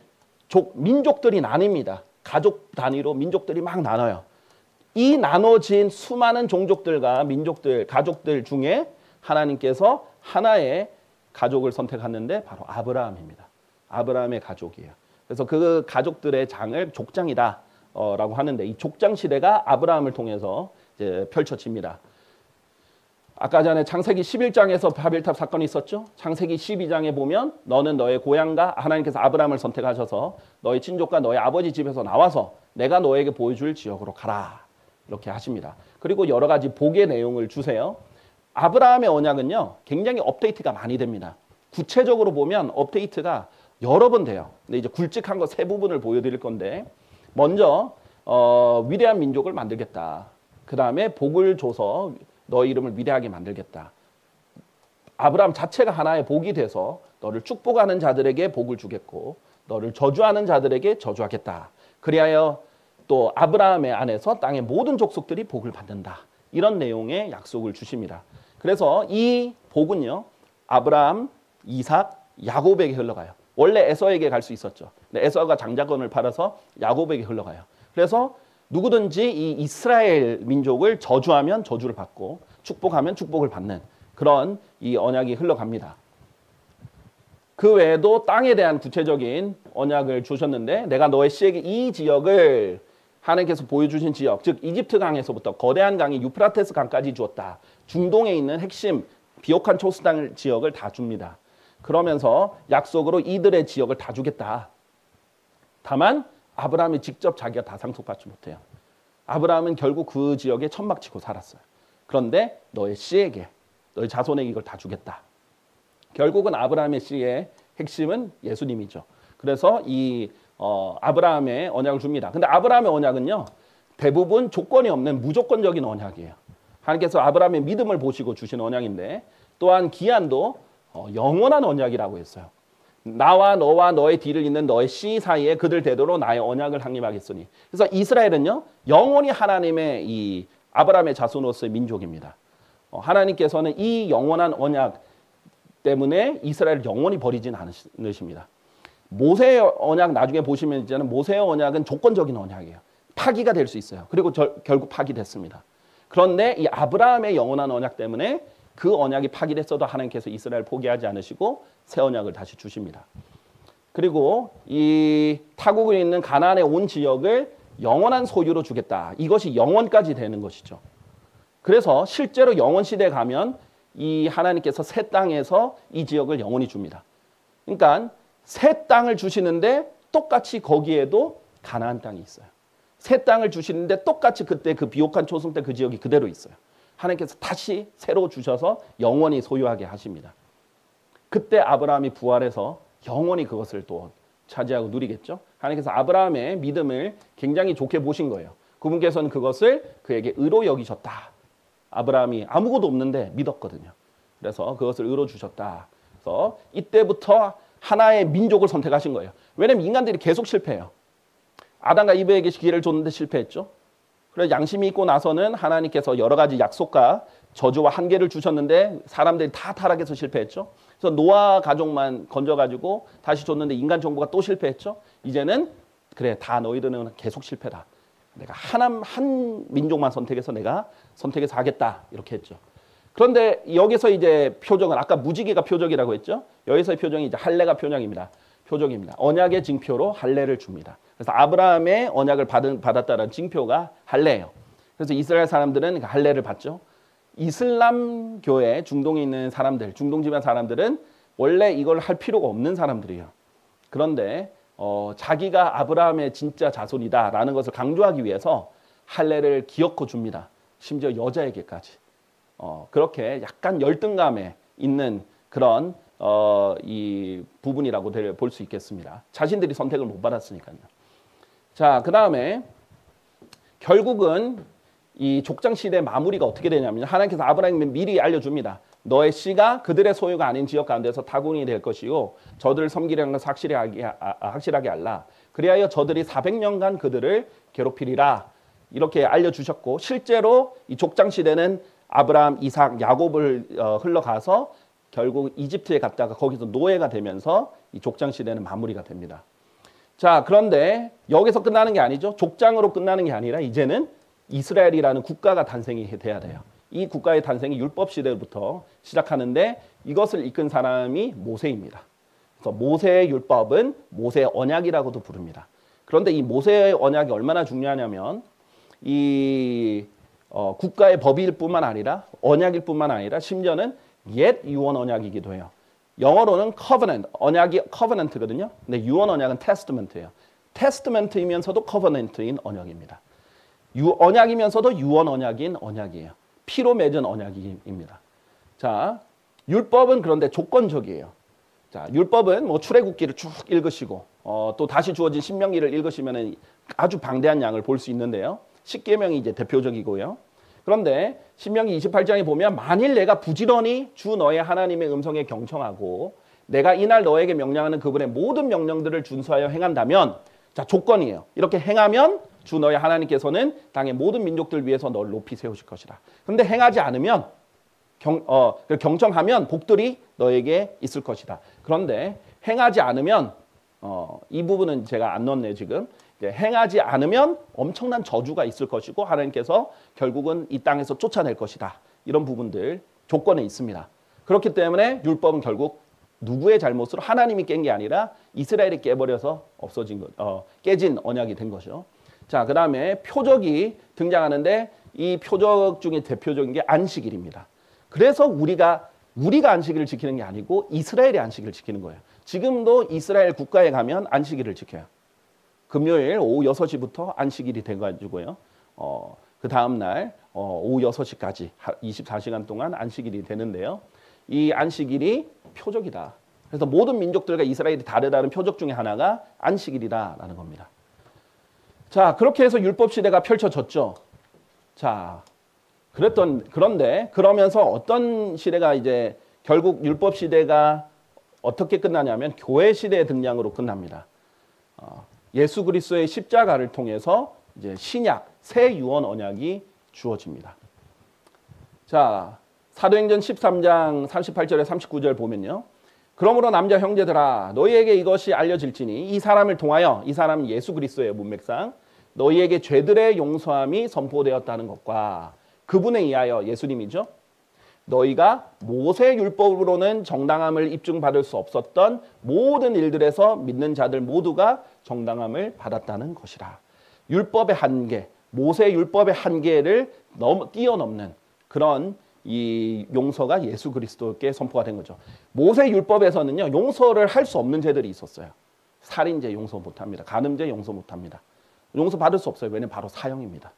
Speaker 1: 민족들이 나뉩니다. 가족 단위로 민족들이 막 나눠요. 이 나눠진 수많은 종족들과 민족들, 가족들 중에 하나님께서 하나의 가족을 선택하는데 바로 아브라함입니다. 아브라함의 가족이에요. 그래서 그 가족들의 장을 족장이다 라고 하는데, 이 족장 시대가 아브라함을 통해서 이제 펼쳐집니다. 아까 전에 창세기 11장에서 바벨탑 사건이 있었죠. 창세기 12장에 보면 너는 너의 고향과, 하나님께서 아브라함을 선택하셔서 너의 친족과 너의 아버지 집에서 나와서 내가 너에게 보여줄 지역으로 가라 이렇게 하십니다. 그리고 여러 가지 복의 내용을 주세요. 아브라함의 언약은요 굉장히 업데이트가 많이 됩니다. 구체적으로 보면 업데이트가 여러 번 돼요. 근데 이제 굵직한 거 세 부분을 보여드릴 건데, 먼저 위대한 민족을 만들겠다. 그 다음에 복을 줘서 너의 이름을 위대하게 만들겠다. 아브라함 자체가 하나의 복이 돼서 너를 축복하는 자들에게 복을 주겠고 너를 저주하는 자들에게 저주하겠다. 그리하여 또 아브라함의 안에서 땅의 모든 족속들이 복을 받는다. 이런 내용의 약속을 주십니다. 그래서 이 복은요 아브라함, 이삭, 야곱에게 흘러가요. 원래 에서에게 갈 수 있었죠. 근데 에서가 장자권을 팔아서 야곱에게 흘러가요. 그래서 누구든지 이 이스라엘 민족을 저주하면 저주를 받고 축복하면 축복을 받는 그런 이 언약이 흘러갑니다. 그 외에도 땅에 대한 구체적인 언약을 주셨는데, 내가 너의 씨에게 이 지역을, 하나님께서 보여주신 지역, 즉 이집트 강에서부터 거대한 강이 유프라테스 강까지 주었다. 중동에 있는 핵심 비옥한 초스 땅 지역을 다 줍니다. 그러면서 약속으로 이들의 지역을 다 주겠다. 다만 아브라함이 직접 자기가 다 상속받지 못해요. 아브라함은 결국 그 지역에 천막치고 살았어요. 그런데 너의 씨에게, 너의 자손에게 이걸 다 주겠다. 결국은 아브라함의 씨의 핵심은 예수님이죠. 그래서 이 아브라함의 언약을 줍니다. 근데 아브라함의 언약은요 대부분 조건이 없는 무조건적인 언약이에요. 하나님께서 아브라함의 믿음을 보시고 주신 언약인데, 또한 기한도 영원한 언약이라고 했어요. 나와 너와 너의 뒤를 잇는 너의 씨 사이에 그들 대대로 나의 언약을 확립하겠으니. 그래서 이스라엘은요 영원히 하나님의 이 아브라함의 자손으로서의 민족입니다. 하나님께서는 이 영원한 언약 때문에 이스라엘을 영원히 버리진 않으십니다. 모세의 언약 나중에 보시면 이제는 모세의 언약은 조건적인 언약이에요. 파기가 될 수 있어요. 그리고 결국 파기됐습니다. 그런데 이 아브라함의 영원한 언약 때문에 그 언약이 파기됐어도 하나님께서 이스라엘 포기하지 않으시고 새 언약을 다시 주십니다. 그리고 이 타국에 있는 가나안의 온 지역을 영원한 소유로 주겠다. 이것이 영원까지 되는 것이죠. 그래서 실제로 영원 시대에 가면 이 하나님께서 새 땅에서 이 지역을 영원히 줍니다. 그러니까 새 땅을 주시는데 똑같이 거기에도 가나안 땅이 있어요. 새 땅을 주시는데 똑같이 그때 그 비옥한 초승 때 그 지역이 그대로 있어요. 하나님께서 다시 새로 주셔서 영원히 소유하게 하십니다. 그때 아브라함이 부활해서 영원히 그것을 또 차지하고 누리겠죠. 하나님께서 아브라함의 믿음을 굉장히 좋게 보신 거예요. 그분께서는 그것을 그에게 의로 여기셨다. 아브라함이 아무것도 없는데 믿었거든요. 그래서 그것을 의로 주셨다. 그래서 이때부터 하나의 민족을 선택하신 거예요. 왜냐하면 인간들이 계속 실패해요. 아담과 이브에게 기회를 줬는데 실패했죠. 그래서 양심이 있고 나서는 하나님께서 여러 가지 약속과 저주와 한계를 주셨는데 사람들이 다 타락해서 실패했죠. 그래서 노아 가족만 건져가지고 다시 줬는데 인간 정부가 또 실패했죠. 이제는 그래 다 너희들은 계속 실패다. 내가 한 민족만 선택해서 내가 선택해서 하겠다 이렇게 했죠. 그런데 여기서 이제 표적은 아까 무지개가 표적이라고 했죠. 여기서의 표정이 이제 할례가 표적입니다. 언약의 징표로 할례를 줍니다. 그래서 아브라함의 언약을 받았다는 징표가 할례예요. 그래서 이스라엘 사람들은 할례를 받죠. 이슬람교회 중동에 있는 사람들, 중동 집안 사람들은 원래 이걸 할 필요가 없는 사람들이에요. 그런데 자기가 아브라함의 진짜 자손이다라는 것을 강조하기 위해서 할례를 기어코 줍니다. 심지어 여자에게까지. 그렇게 약간 열등감에 있는 그런 이 부분이라고 볼 수 있겠습니다. 자신들이 선택을 못 받았으니까요. 자, 그 다음에 결국은 이 족장 시대의 마무리가 어떻게 되냐면 하나님께서 아브라함에게 미리 알려줍니다. 너의 씨가 그들의 소유가 아닌 지역 가운데서 타국이 될 것이요 저들을 섬기려는 것을 확실하게 알라. 그리하여 저들이 400년간 그들을 괴롭히리라. 이렇게 알려주셨고 실제로 이 족장 시대는 아브라함, 이삭, 야곱을 흘러가서 결국 이집트에 갔다가 거기서 노예가 되면서 이 족장 시대는 마무리가 됩니다. 자, 그런데 여기서 끝나는 게 아니죠. 족장으로 끝나는 게 아니라 이제는 이스라엘이라는 국가가 탄생이 돼야 돼요. 이 국가의 탄생이 율법 시대부터 시작하는데 이것을 이끈 사람이 모세입니다. 그래서 모세의 율법은 모세의 언약이라고도 부릅니다. 그런데 이 모세의 언약이 얼마나 중요하냐면 이 국가의 법일 뿐만 아니라 언약일 뿐만 아니라 심지어는 옛 유언 언약이기도 해요. 영어로는 covenant, 언약이 covenant거든요. 근데 유언 언약은 testament예요. testament이면서도 covenant인 언약입니다. 언약이면서도 유언 언약인 언약이에요. 피로 맺은 언약입니다. 자, 율법은 그런데 조건적이에요. 자, 율법은 뭐 출애굽기를 쭉 읽으시고 또 다시 주어진 신명기를 읽으시면 아주 방대한 양을 볼 수 있는데요. 십계명이 이제 대표적이고요. 그런데 신명기 28장에 보면 만일 내가 부지런히 주 너의 하나님의 음성에 경청하고 내가 이날 너에게 명령하는 그분의 모든 명령들을 준수하여 행한다면 자, 조건이에요. 이렇게 행하면 주 너의 하나님께서는 땅의 모든 민족들 위해서 널 높이 세우실 것이다. 그런데 행하지 않으면 경청하면 복들이 너에게 있을 것이다. 그런데 행하지 않으면 이 부분은 제가 안 넣었네요, 지금. 행하지 않으면 엄청난 저주가 있을 것이고 하나님께서 결국은 이 땅에서 쫓아낼 것이다. 이런 부분들 조건에 있습니다. 그렇기 때문에 율법은 결국 누구의 잘못으로 하나님이 깬 게 아니라 이스라엘이 깨버려서 깨진 언약이 된 거죠. 자, 그 다음에 표적이 등장하는데 이 표적 중에 대표적인 게 안식일입니다. 그래서 우리가 안식일을 지키는 게 아니고 이스라엘이 안식일을 지키는 거예요. 지금도 이스라엘 국가에 가면 안식일을 지켜요. 금요일 오후 6시부터 안식일이 돼가지고요. 그 다음날 오후 6시까지 24시간 동안 안식일이 되는데요. 이 안식일이 표적이다. 그래서 모든 민족들과 이스라엘이 다르다는 표적 중에 하나가 안식일이다라는 겁니다. 자, 그렇게 해서 율법 시대가 펼쳐졌죠. 자, 그런데 그러면서 어떤 시대가 이제 결국 율법 시대가 어떻게 끝나냐면 교회 시대의 등장으로 끝납니다. 예수 그리스도의 십자가를 통해서 이제 신약, 새 유언 언약이 주어집니다. 자, 사도행전 13장 38절에 39절 보면요. 그러므로 남자 형제들아 너희에게 이것이 알려질지니 이 사람을 통하여 이 사람은 예수 그리스도의 문맥상 너희에게 죄들의 용서함이 선포되었다는 것과 그분에 의하여 예수님이죠. 너희가 모세 율법으로는 정당함을 입증받을 수 없었던 모든 일들에서 믿는 자들 모두가 정당함을 받았다는 것이라. 율법의 한계, 모세 율법의 한계를 뛰어넘는 그런 이 용서가 예수 그리스도께 선포가 된 거죠. 모세 율법에서는요, 용서를 할 수 없는 죄들이 있었어요. 살인죄 용서 못합니다. 간음죄 용서 못합니다. 용서 받을 수 없어요. 왜냐하면 바로 사형입니다.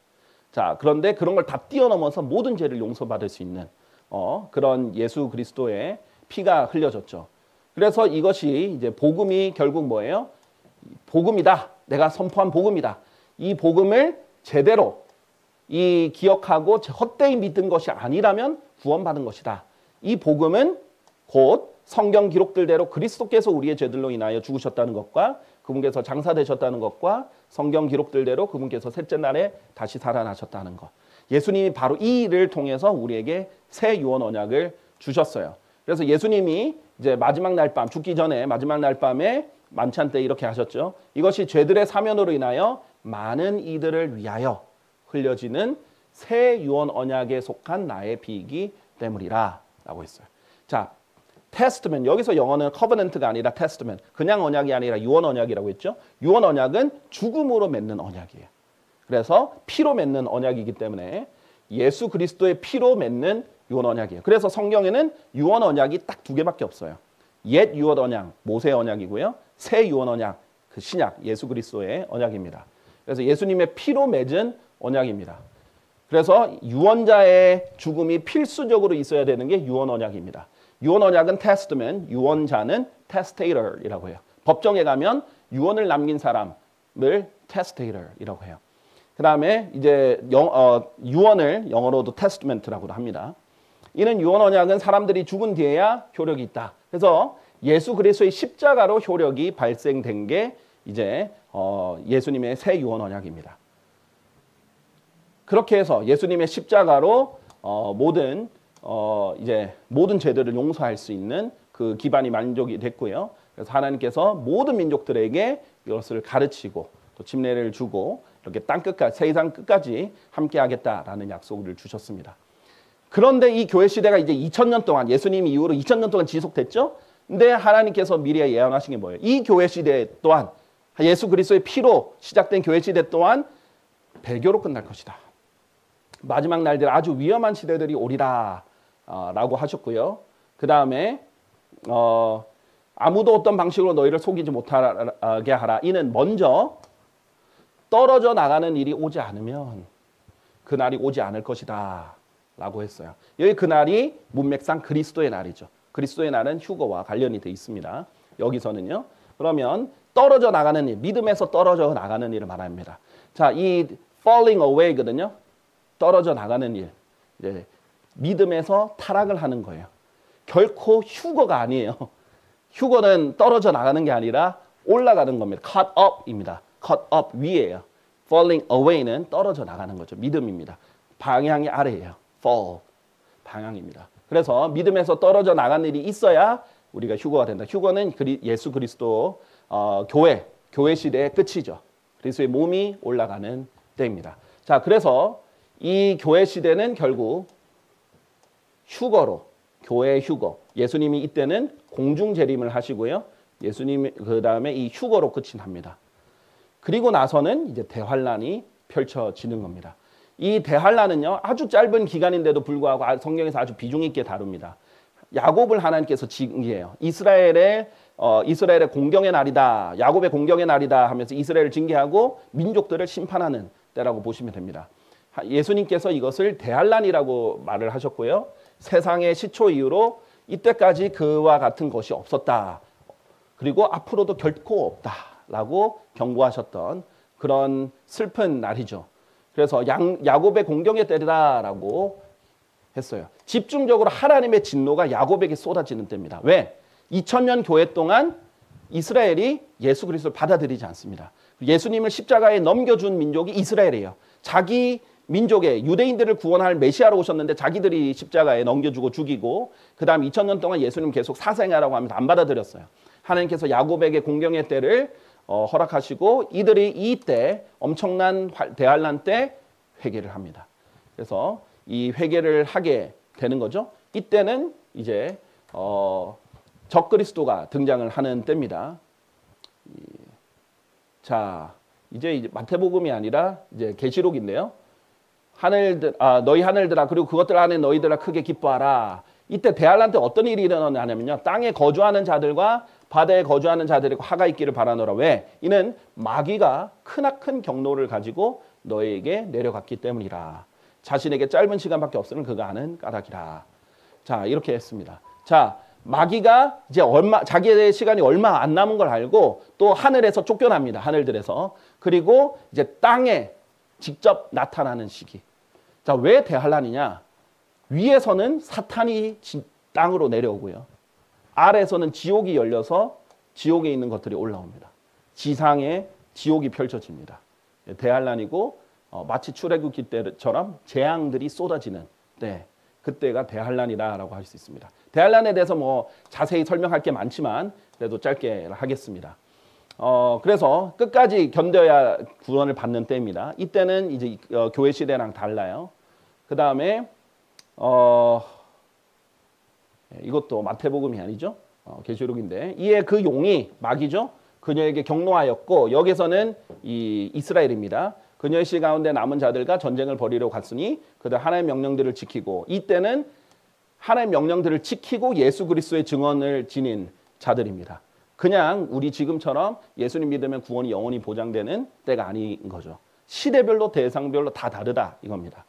Speaker 1: 자, 그런데 그런 걸 다 뛰어넘어서 모든 죄를 용서받을 수 있는 그런 예수 그리스도의 피가 흘려졌죠. 그래서 이것이 이제 복음이 결국 뭐예요? 복음이다. 내가 선포한 복음이다. 이 복음을 제대로 이 기억하고 헛되이 믿은 것이 아니라면 구원받은 것이다. 이 복음은 곧 성경 기록들대로 그리스도께서 우리의 죄들로 인하여 죽으셨다는 것과 그분께서 장사되셨다는 것과 성경 기록들대로 그분께서 셋째 날에 다시 살아나셨다는 것. 예수님이 바로 이 일을 통해서 우리에게 새 유언 언약을 주셨어요. 그래서 예수님이 이제 마지막 날 밤, 죽기 전에 마지막 날 밤에 만찬 때 이렇게 하셨죠. 이것이 죄들의 사면으로 인하여 많은 이들을 위하여 흘려지는 새 유언 언약에 속한 나의 피이기 때문이라 라고 했어요. 자, 테스트먼트, 여기서 영어는 커버넌트가 아니라 테스트먼트, 그냥 언약이 아니라 유언 언약이라고 했죠. 유언 언약은 죽음으로 맺는 언약이에요. 그래서 피로 맺는 언약이기 때문에 예수 그리스도의 피로 맺는 유언 언약이에요. 그래서 성경에는 유언 언약이 딱 두 개밖에 없어요. 옛 유언 언약, 모세 언약이고요. 새 유언 언약, 그 신약, 예수 그리스도의 언약입니다. 그래서 예수님의 피로 맺은 언약입니다. 그래서 유언자의 죽음이 필수적으로 있어야 되는 게 유언 언약입니다. 유언 언약은 테스트면, 유언자는 테스테이터이라고 해요. 법정에 가면 유언을 남긴 사람을 테스테이터이라고 해요. 그 다음에 이제 유언을 영어로도 테스트멘트라고도 합니다. 이는 유언 언약은 사람들이 죽은 뒤에야 효력이 있다. 그래서 예수 그리스도의 십자가로 효력이 발생된 게 이제 예수님의 새 유언 언약입니다. 그렇게 해서 예수님의 십자가로 모든 죄들을 용서할 수 있는 그 기반이 만족이 됐고요. 그래서 하나님께서 모든 민족들에게 이것을 가르치고 또 침례를 주고 이렇게 땅 끝까지, 세상 끝까지 함께 하겠다라는 약속을 주셨습니다. 그런데 이 교회 시대가 이제 2000년 동안, 예수님 이후로 2000년 동안 지속됐죠. 근데 하나님께서 미리에 예언하신 게 뭐예요? 이 교회 시대 또한, 예수 그리스도의 피로 시작된 교회 시대 또한 배교로 끝날 것이다. 마지막 날들 아주 위험한 시대들이 오리라 라고 하셨고요. 그 다음에 아무도 어떤 방식으로 너희를 속이지 못하게 하라. 이는 먼저 떨어져 나가는 일이 오지 않으면 그날이 오지 않을 것이다 라고 했어요. 여기 그날이 문맥상 그리스도의 날이죠. 그리스도의 날은 휴거와 관련이 돼 있습니다. 여기서는요. 그러면 떨어져 나가는 일, 믿음에서 떨어져 나가는 일을 말합니다. 자, 이 falling away거든요. 떨어져 나가는 일, 이제 믿음에서 타락을 하는 거예요. 결코 휴거가 아니에요. 휴거는 떨어져 나가는 게 아니라 올라가는 겁니다. cut up입니다. cut up 위에요. falling away는 떨어져 나가는 거죠. 믿음입니다. 방향이 아래예요. fall, 방향입니다. 그래서 믿음에서 떨어져 나가는 일이 있어야 우리가 휴거가 된다. 휴거는 예수 그리스도 교회 시대의 끝이죠. 그리스도의 몸이 올라가는 때입니다. 자, 그래서 이 교회 시대는 결국 휴거로, 교회 휴거. 예수님이 이때는 공중 재림을 하시고요. 예수님 그 다음에 이 휴거로 끝이 납니다. 그리고 나서는 이제 대환란이 펼쳐지는 겁니다. 이 대환란은요, 아주 짧은 기간인데도 불구하고 성경에서 아주 비중 있게 다룹니다. 야곱을 하나님께서 징계해요. 이스라엘의 공경의 날이다. 야곱의 공경의 날이다 하면서 이스라엘을 징계하고 민족들을 심판하는 때라고 보시면 됩니다. 예수님께서 이것을 대환란이라고 말을 하셨고요. 세상의 시초 이후로 이때까지 그와 같은 것이 없었다. 그리고 앞으로도 결코 없다라고 경고하셨던 그런 슬픈 날이죠. 그래서 야곱의 공경의 때리다라고 했어요. 집중적으로 하나님의 진노가 야곱에게 쏟아지는 때입니다. 왜? 2000년 교회 동안 이스라엘이 예수 그리스도를 받아들이지 않습니다. 예수님을 십자가에 넘겨준 민족이 이스라엘이에요. 자기 민족의 유대인들을 구원할 메시아로 오셨는데 자기들이 십자가에 넘겨주고 죽이고 그 다음 2000년 동안 예수님 계속 사생아라고 하면서 안 받아들였어요. 하나님께서 야곱에게 공경의 때를 허락하시고 이들이 이때 엄청난 대환란 때 회개를 합니다. 그래서 이 회개를 하게 되는 거죠. 이때는 이제 적그리스도가 등장을 하는 때입니다. 자, 이제 마태복음이 아니라 이제 계시록인데요. 너희 하늘들아 그리고 그것들 안에 너희들아 크게 기뻐하라. 이때 대환란 때 어떤 일이 일어나냐면요. 땅에 거주하는 자들과 바다에 거주하는 자들이 화가 있기를 바라노라. 왜? 이는 마귀가 크나큰 경노를 가지고 너희에게 내려갔기 때문이라. 자신에게 짧은 시간밖에 없으면 그가 아는 까닭이라. 자, 이렇게 했습니다. 자, 마귀가 이제 자기의 시간이 얼마 안 남은 걸 알고 또 하늘에서 쫓겨납니다. 하늘들에서. 그리고 이제 땅에 직접 나타나는 시기. 자, 왜 대환란이냐? 위에서는 사탄이 땅으로 내려오고요. 아래에서는 지옥이 열려서 지옥에 있는 것들이 올라옵니다. 지상에 지옥이 펼쳐집니다. 대환란이고 마치 출애굽기 때처럼 재앙들이 쏟아지는 때, 그때가 대환란이라고 할 수 있습니다. 대환란에 대해서 뭐 자세히 설명할 게 많지만 그래도 짧게 하겠습니다. 그래서 끝까지 견뎌야 구원을 받는 때입니다. 이때는 이제 교회 시대랑 달라요. 그 다음에 이것도 마태복음이 아니죠. 계시록인데 이에 그 용이 마귀죠. 그녀에게 경노하였고 여기서는 이 이스라엘입니다. 그녀의 시 가운데 남은 자들과 전쟁을 벌이려 갔으니 그들 하나님의 명령들을 지키고 이때는 하나님의 명령들을 지키고 예수 그리스도의 증언을 지닌 자들입니다. 그냥 우리 지금처럼 예수님 믿으면 구원이 영원히 보장되는 때가 아닌 거죠. 시대별로 대상별로 다 다르다 이겁니다.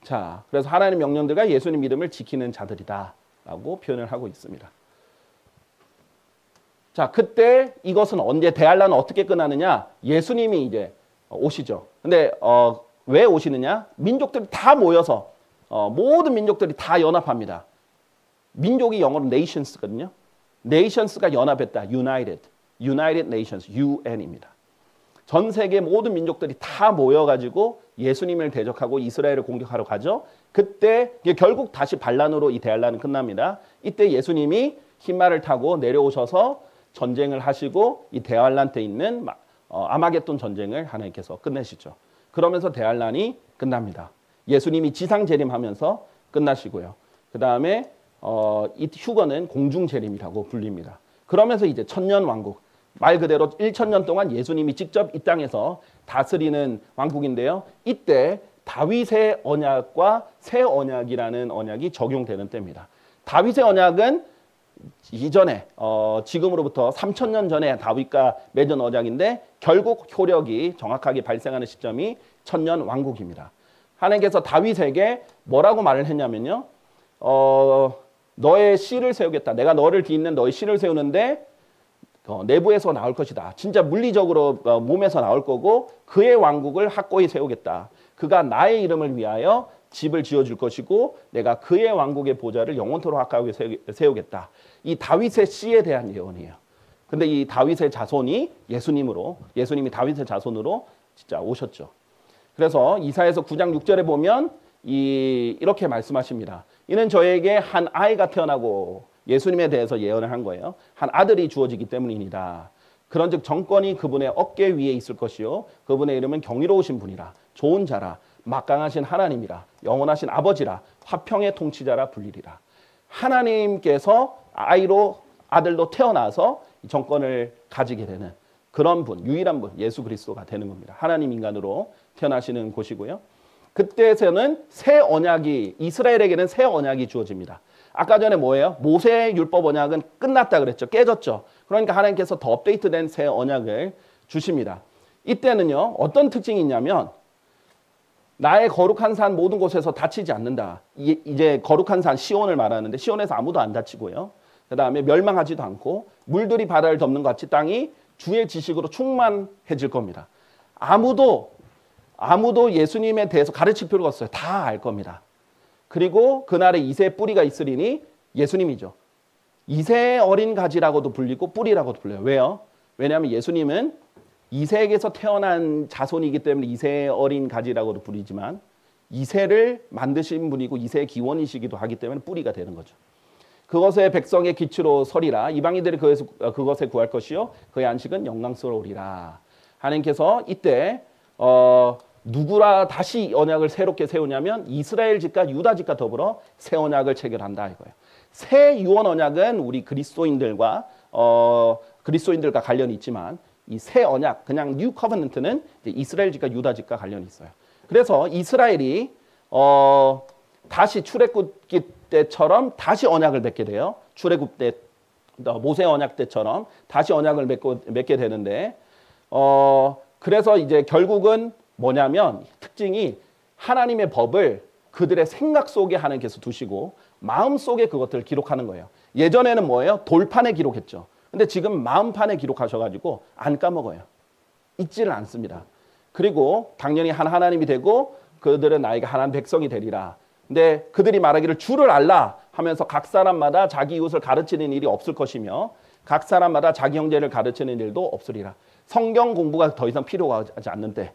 Speaker 1: 자, 그래서 하나님의 명령들과 예수님 믿음을 지키는 자들이다라고 표현을 하고 있습니다. 자, 그때 이것은 언제 대환란은 어떻게 끝나느냐? 예수님이 이제 오시죠. 근데 왜 오시느냐? 민족들이 다 모여서 모든 민족들이 다 연합합니다. 민족이 영어로 nations거든요. nations가 연합했다. United Nations, UN입니다. 전 세계 모든 민족들이 다 모여가지고 예수님을 대적하고 이스라엘을 공격하러 가죠. 그때 결국 다시 반란으로 이 대환란은 끝납니다. 이때 예수님이 흰말을 타고 내려오셔서 전쟁을 하시고 이 대환란 때 있는 아마겟돈 전쟁을 하나님께서 끝내시죠. 그러면서 대환란이 끝납니다. 예수님이 지상 재림하면서 끝나시고요. 그 다음에 이 휴거는 공중 재림이라고 불립니다. 그러면서 이제 천년 왕국, 말 그대로 1000년 동안 예수님이 직접 이 땅에서 다스리는 왕국인데요. 이때 다윗의 언약과 새 언약이라는 언약이 적용되는 때입니다. 다윗의 언약은 이전에 지금으로부터 3000년 전에 다윗과 맺은 언약인데 결국 효력이 정확하게 발생하는 시점이 천년 왕국입니다. 하나님께서 다윗에게 뭐라고 말을 했냐면요. 너의 씨를 세우겠다. 내가 너를 뒤잇는 너의 씨를 세우는데 내부에서 나올 것이다. 진짜 물리적으로 몸에서 나올 거고 그의 왕국을 확고히 세우겠다. 그가 나의 이름을 위하여 집을 지어줄 것이고 내가 그의 왕국의 보좌를 영원토록 확고하게 세우겠다. 이 다윗의 씨에 대한 예언이에요. 근데 이 다윗의 자손이 예수님이 다윗의 자손으로 진짜 오셨죠. 그래서 이사야서 9장 6절에 보면 이렇게 말씀하십니다. 이는 저에게 한 아이가 태어나고 예수님에 대해서 예언을 한 거예요. 한 아들이 주어지기 때문이니라. 그런즉 정권이 그분의 어깨 위에 있을 것이요 그분의 이름은 경이로우신 분이라 좋은 자라 막강하신 하나님이라 영원하신 아버지라 화평의 통치자라 불리리라. 하나님께서 아들로 태어나서 정권을 가지게 되는 그런 분, 유일한 분, 예수 그리스도가 되는 겁니다. 하나님 인간으로 태어나시는 곳이고요. 그때에서는 새 언약이 이스라엘에게는 새 언약이 주어집니다. 아까 전에 뭐예요? 모세의 율법 언약은 끝났다 그랬죠. 깨졌죠. 그러니까 하나님께서 더 업데이트된 새 언약을 주십니다. 이때는요. 어떤 특징이 있냐면 나의 거룩한 산 모든 곳에서 다치지 않는다. 이제 거룩한 산 시온을 말하는데 시온에서 아무도 안 다치고요. 그 다음에 멸망하지도 않고 물들이 바다를 덮는 것 같이 땅이 주의 지식으로 충만해질 겁니다. 아무도 예수님에 대해서 가르칠 필요가 없어요. 다 알 겁니다. 그리고 그날에 이새의 뿌리가 있으리니 예수님이죠. 이새의 어린 가지라고도 불리고 뿌리라고도 불려요. 왜요? 왜냐하면 예수님은 이새에게서 태어난 자손이기 때문에 이새의 어린 가지라고도 부르지만 이새를 만드신 분이고 이새의 기원이시기도 하기 때문에 뿌리가 되는 거죠. 그것의 백성의 기치로 서리라. 이방인들이 그것에 구할 것이요 그의 안식은 영광스러우리라. 하나님께서 이때 누구라 다시 언약을 새롭게 세우냐면 이스라엘 집과 유다 집과 더불어 새 언약을 체결한다 이거예요. 새 유언 언약은 우리 그리스도인들과 관련이 있지만 이 새 언약 그냥 뉴 커버넌트는 이스라엘 집과 유다 집과 관련이 있어요. 그래서 이스라엘이 다시 출애굽기 때처럼 다시 언약을 맺게 돼요. 출애굽 때 모세 언약 때처럼 다시 언약을 맺게 되는데 그래서 이제 결국은 뭐냐면 특징이 하나님의 법을 그들의 생각 속에 하나님께서 두시고 마음 속에 그것들을 기록하는 거예요. 예전에는 뭐예요? 돌판에 기록했죠. 근데 지금 마음판에 기록하셔가지고 안 까먹어요. 잊지를 않습니다. 그리고 당연히 한 하나님이 되고 그들은 나에게 하나님 백성이 되리라. 근데 그들이 말하기를 주를 알라 하면서 각 사람마다 자기 이웃을 가르치는 일이 없을 것이며 각 사람마다 자기 형제를 가르치는 일도 없으리라. 성경 공부가 더 이상 필요가 하지 않는 때.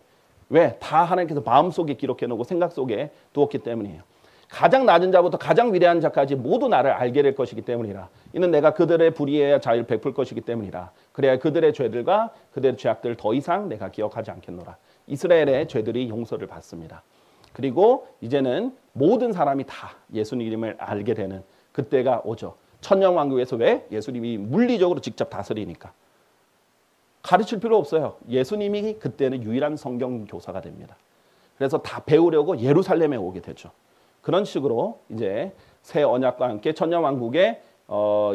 Speaker 1: 왜? 다 하나님께서 마음속에 기록해놓고 생각 속에 두었기 때문이에요. 가장 낮은 자부터 가장 위대한 자까지 모두 나를 알게 될 것이기 때문이라. 이는 내가 그들의 불의에 자유를 베풀 것이기 때문이라. 그래야 그들의 죄들과 그들의 죄악들을 더 이상 내가 기억하지 않겠노라. 이스라엘의 죄들이 용서를 받습니다. 그리고 이제는 모든 사람이 다 예수님을 알게 되는 그때가 오죠. 천년왕국에서 왜? 예수님이 물리적으로 직접 다스리니까. 가르칠 필요 없어요. 예수님이 그때는 유일한 성경 교사가 됩니다. 그래서 다 배우려고 예루살렘에 오게 되죠. 그런 식으로 이제 새 언약과 함께 천년왕국에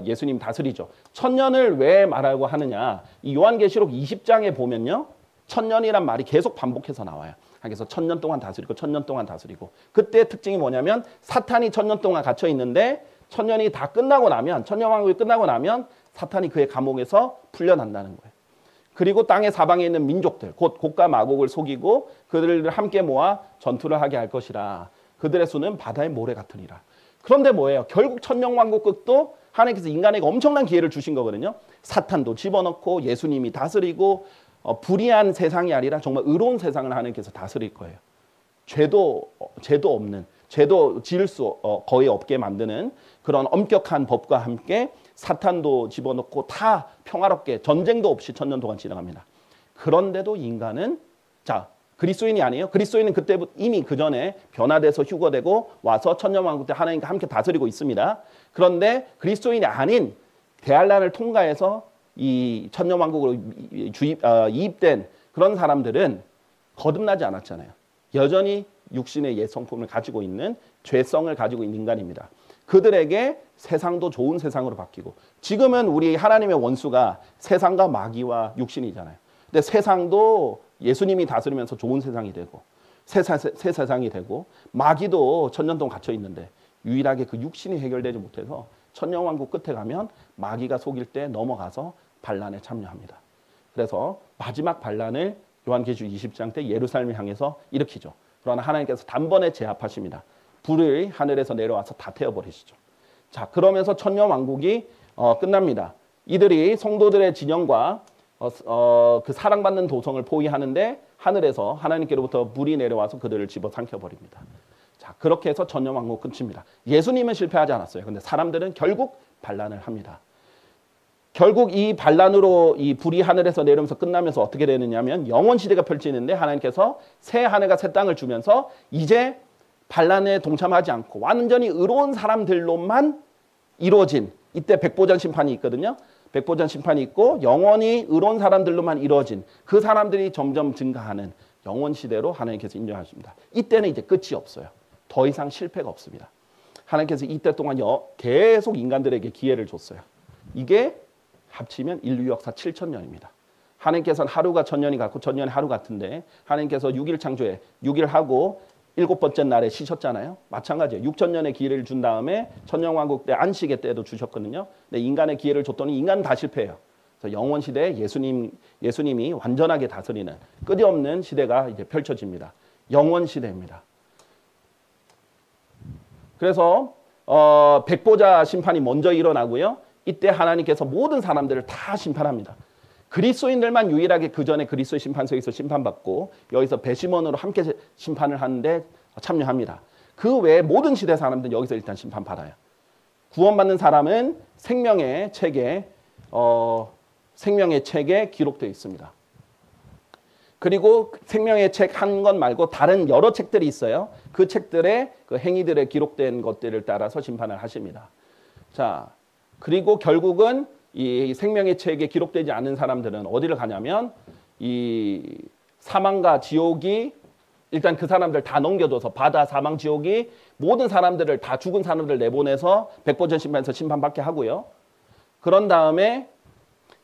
Speaker 1: 예수님 다스리죠. 천년을 왜 말하고 하느냐? 이 요한계시록 20장에 보면요. 천년이란 말이 계속 반복해서 나와요. 그래서 천년 동안 다스리고 천년 동안 다스리고 그때 특징이 뭐냐면 사탄이 천년 동안 갇혀 있는데 천년이 다 끝나고 나면 천년왕국이 끝나고 나면 사탄이 그의 감옥에서 풀려난다는 거예요. 그리고 땅의 사방에 있는 민족들 곧 곡과 마곡을 속이고 그들을 함께 모아 전투를 하게 할 것이라. 그들의 수는 바다의 모래 같으리라. 그런데 뭐예요? 결국 천년왕국 끝도 하나님께서 인간에게 엄청난 기회를 주신 거거든요. 사탄도 집어넣고 예수님이 다스리고 불의한 세상이 아니라 정말 의로운 세상을 하나님께서 다스릴 거예요. 죄도 없는, 죄도 지을 수 거의 없게 만드는 그런 엄격한 법과 함께 사탄도 집어넣고 다 평화롭게 전쟁도 없이 천년 동안 지나갑니다. 그런데도 인간은 그리스도인이 아니에요. 그리스도인은 그때부터 이미 그 전에 변화돼서 휴거되고 와서 천년왕국 때 하나님과 함께 다스리고 있습니다. 그런데 그리스도인이 아닌 대환란을 통과해서 이 천년왕국으로 이입된 그런 사람들은 거듭나지 않았잖아요. 여전히 육신의 옛 성품을 가지고 있는 죄성을 가지고 있는 인간입니다. 그들에게 세상도 좋은 세상으로 바뀌고 지금은 우리 하나님의 원수가 세상과 마귀와 육신이잖아요. 근데 세상도 예수님이 다스리면서 좋은 세상이 되고 새 세상이 되고 마귀도 천년 동안 갇혀 있는데 유일하게 그 육신이 해결되지 못해서 천년왕국 끝에 가면 마귀가 속일 때 넘어가서 반란에 참여합니다. 그래서 마지막 반란을 요한계시록 20장 때 예루살렘을 향해서 일으키죠. 그러나 하나님께서 단번에 제압하십니다. 불을 하늘에서 내려와서 다 태워버리시죠. 자, 그러면서 천년왕국이 끝납니다. 이들이 성도들의 진영과 그 사랑받는 도성을 포위하는데 하늘에서 하나님께로부터 불이 내려와서 그들을 집어삼켜버립니다. 자, 그렇게 해서 천년왕국 끝입니다. 예수님은 실패하지 않았어요. 근데 사람들은 결국 반란을 합니다. 결국 이 반란으로 이 불이 하늘에서 내려오면서 끝나면서 어떻게 되느냐면 영원 시대가 펼치는데 하나님께서 새 하늘과 새 땅을 주면서 이제 반란에 동참하지 않고 완전히 의로운 사람들로만 이루어진 이때 백보전 심판이 있거든요. 백보전 심판이 있고 영원히 의로운 사람들로만 이루어진 그 사람들이 점점 증가하는 영원 시대로 하나님께서 인정하십니다. 이때는 이제 끝이 없어요. 더 이상 실패가 없습니다. 하나님께서 이때 동안 계속 인간들에게 기회를 줬어요. 이게 합치면 인류 역사 7,000년입니다. 하나님께서는 하루가 천년이 같고 천년이 하루 같은데 하나님께서 6일 창조에 6일 하고 7번째 날에 쉬셨잖아요. 마찬가지예요. 6,000년의 기회를 준 다음에 천년왕국 때 안식의 때도 주셨거든요. 근데 인간의 기회를 줬더니 인간은 다 실패해요. 그래서 영원 시대에 예수님이 완전하게 다스리는 끝이 없는 시대가 이제 펼쳐집니다. 영원 시대입니다. 그래서 백보자 심판이 먼저 일어나고요. 이때 하나님께서 모든 사람들을 다 심판합니다. 그리스도인들만 유일하게 그 전에 그리스도의 심판석에서 심판받고 여기서 배심원으로 함께 심판을 하는데 참여합니다. 그 외에 모든 시대 사람들은 여기서 일단 심판받아요. 구원받는 사람은 생명의 책에 기록되어 있습니다. 그리고 생명의 책 한 권 말고 다른 여러 책들이 있어요. 그 책들의 그 행위들에 기록된 것들을 따라서 심판을 하십니다. 자, 그리고 결국은 이 생명의 책에 기록되지 않은 사람들은 어디를 가냐면 이 사망과 지옥이 일단 그 사람들 다 넘겨줘서 바다, 사망, 지옥이 모든 사람들을 다 죽은 사람들 내보내서 백보전 심판에서 심판받게 하고요. 그런 다음에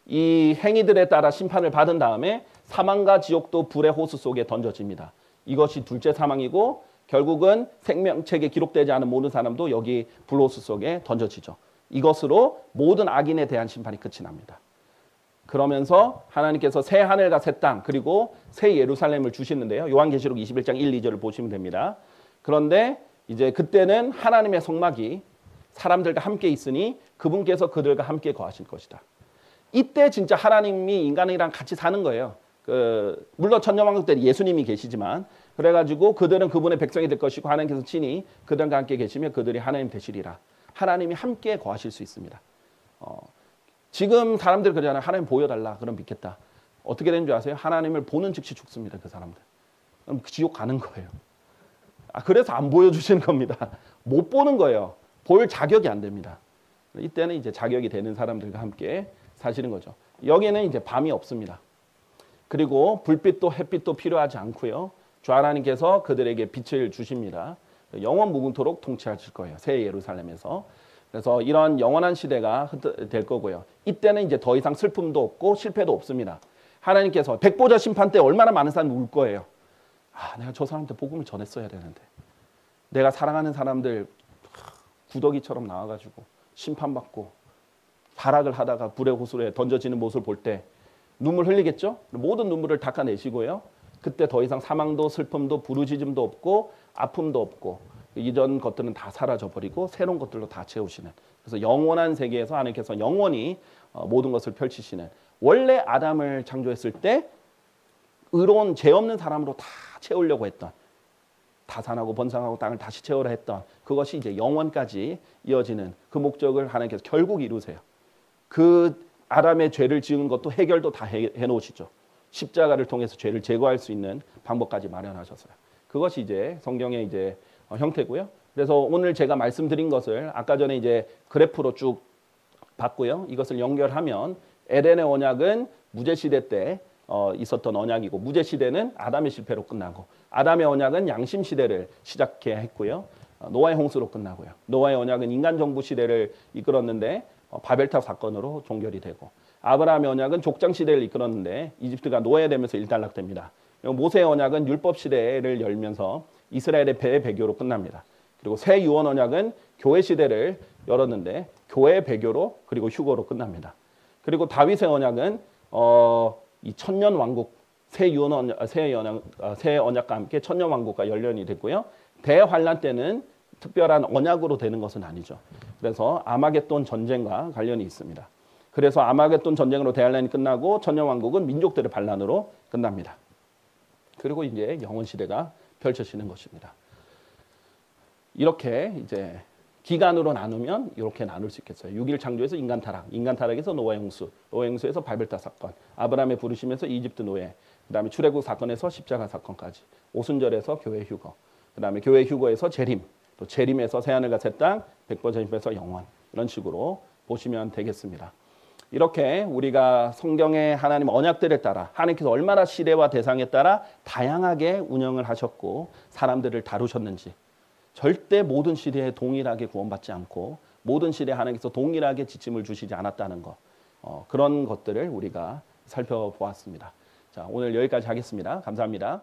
Speaker 1: 이 행위들에 따라 심판을 받은 다음에 사망과 지옥도 불의 호수 속에 던져집니다. 이것이 둘째 사망이고 결국은 생명책에 기록되지 않은 모든 사람도 여기 불호수 속에 던져지죠. 이것으로 모든 악인에 대한 심판이 끝이 납니다. 그러면서 하나님께서 새 하늘과 새 땅 그리고 새 예루살렘을 주시는데요. 요한계시록 21장 1, 2절을 보시면 됩니다. 그런데 이제 그때는 하나님의 성막이 사람들과 함께 있으니 그분께서 그들과 함께 거하실 것이다. 이때 진짜 하나님이 인간이랑 같이 사는 거예요. 물론 천년왕국 때 예수님이 계시지만 그래가지고 그들은 그분의 백성이 될 것이고 하나님께서 친히 그들과 함께 계시며 그들이 하나님 되시리라. 하나님이 함께 거하실 수 있습니다. 지금 사람들 그러잖아요. 하나님 보여달라. 그럼 믿겠다. 어떻게 되는 줄 아세요? 하나님을 보는 즉시 죽습니다. 그 사람들. 그럼 지옥 가는 거예요. 그래서 안 보여주시는 겁니다. 못 보는 거예요. 볼 자격이 안 됩니다. 이때는 이제 자격이 되는 사람들과 함께 사시는 거죠. 여기는 이제 밤이 없습니다. 그리고 불빛도 햇빛도 필요하지 않고요. 주 하나님께서 그들에게 빛을 주십니다. 영원 무궁토록 통치하실 거예요. 새 예루살렘에서. 그래서 이런 영원한 시대가 될 거고요. 이때는 이제 더 이상 슬픔도 없고 실패도 없습니다. 하나님께서 백보자 심판 때 얼마나 많은 사람이 울 거예요. 내가 저 사람한테 복음을 전했어야 되는데. 내가 사랑하는 사람들 구더기처럼 나와가지고 심판받고 발악을 하다가 불의 호수에 던져지는 모습을 볼 때 눈물 흘리겠죠? 모든 눈물을 닦아내시고요. 그때 더 이상 사망도 슬픔도 부르짖음도 없고 아픔도 없고 이전 것들은 다 사라져버리고 새로운 것들로 다 채우시는 그래서 영원한 세계에서 하나님께서 영원히 모든 것을 펼치시는 원래 아담을 창조했을 때 의로운 죄 없는 사람으로 다 채우려고 했던 다산하고 번성하고 땅을 다시 채우려 했던 그것이 이제 영원까지 이어지는 그 목적을 하나님께서 결국 이루세요. 그 아담의 죄를 지은 것도 해결도 다 해놓으시죠. 십자가를 통해서 죄를 제거할 수 있는 방법까지 마련하셨어요. 그것이 이제 성경의 이제 형태고요. 그래서 오늘 제가 말씀드린 것을 아까 전에 이제 그래프로 쭉 봤고요. 이것을 연결하면 에덴의 언약은 무죄 시대 때 있었던 언약이고 무죄 시대는 아담의 실패로 끝나고 아담의 언약은 양심 시대를 시작해 했고요. 노아의 홍수로 끝나고요. 노아의 언약은 인간 정부 시대를 이끌었는데 바벨탑 사건으로 종결이 되고 아브라함의 언약은 족장 시대를 이끌었는데 이집트가 노예되면서 일단락됩니다. 모세의 언약은 율법 시대를 열면서 이스라엘의 배교로 끝납니다. 그리고 새 유언 언약은 교회 시대를 열었는데 교회 배교로 그리고 휴거로 끝납니다. 그리고 다윗의 언약은 이 천년 왕국 새 언약과 함께 천년 왕국과 연련이 됐고요. 대환란 때는 특별한 언약으로 되는 것은 아니죠. 그래서 아마겟돈 전쟁과 관련이 있습니다. 그래서 아마겟돈 전쟁으로 대환란이 끝나고 천년왕국은 민족들의 반란으로 끝납니다. 그리고 이제 영원 시대가 펼쳐지는 것입니다. 이렇게 이제 기간으로 나누면 이렇게 나눌 수 있겠어요. 6일 창조에서 인간 타락, 인간 타락에서 노아의 홍수, 노아의 홍수에서 바벨탑 사건, 아브라함의 부르심에서 이집트 노예, 그다음에 출애굽 사건에서 십자가 사건까지, 오순절에서 교회 휴거, 그다음에 교회 휴거에서 재림, 또 재림에서 새하늘과 새 땅, 백보전심에서 영원 이런 식으로 보시면 되겠습니다. 이렇게 우리가 성경의 하나님 언약들에 따라 하나님께서 얼마나 시대와 대상에 따라 다양하게 운영을 하셨고 사람들을 다루셨는지 절대 모든 시대에 동일하게 구원받지 않고 모든 시대에 하나님께서 동일하게 지침을 주시지 않았다는 것 그런 것들을 우리가 살펴보았습니다. 자, 오늘 여기까지 하겠습니다. 감사합니다.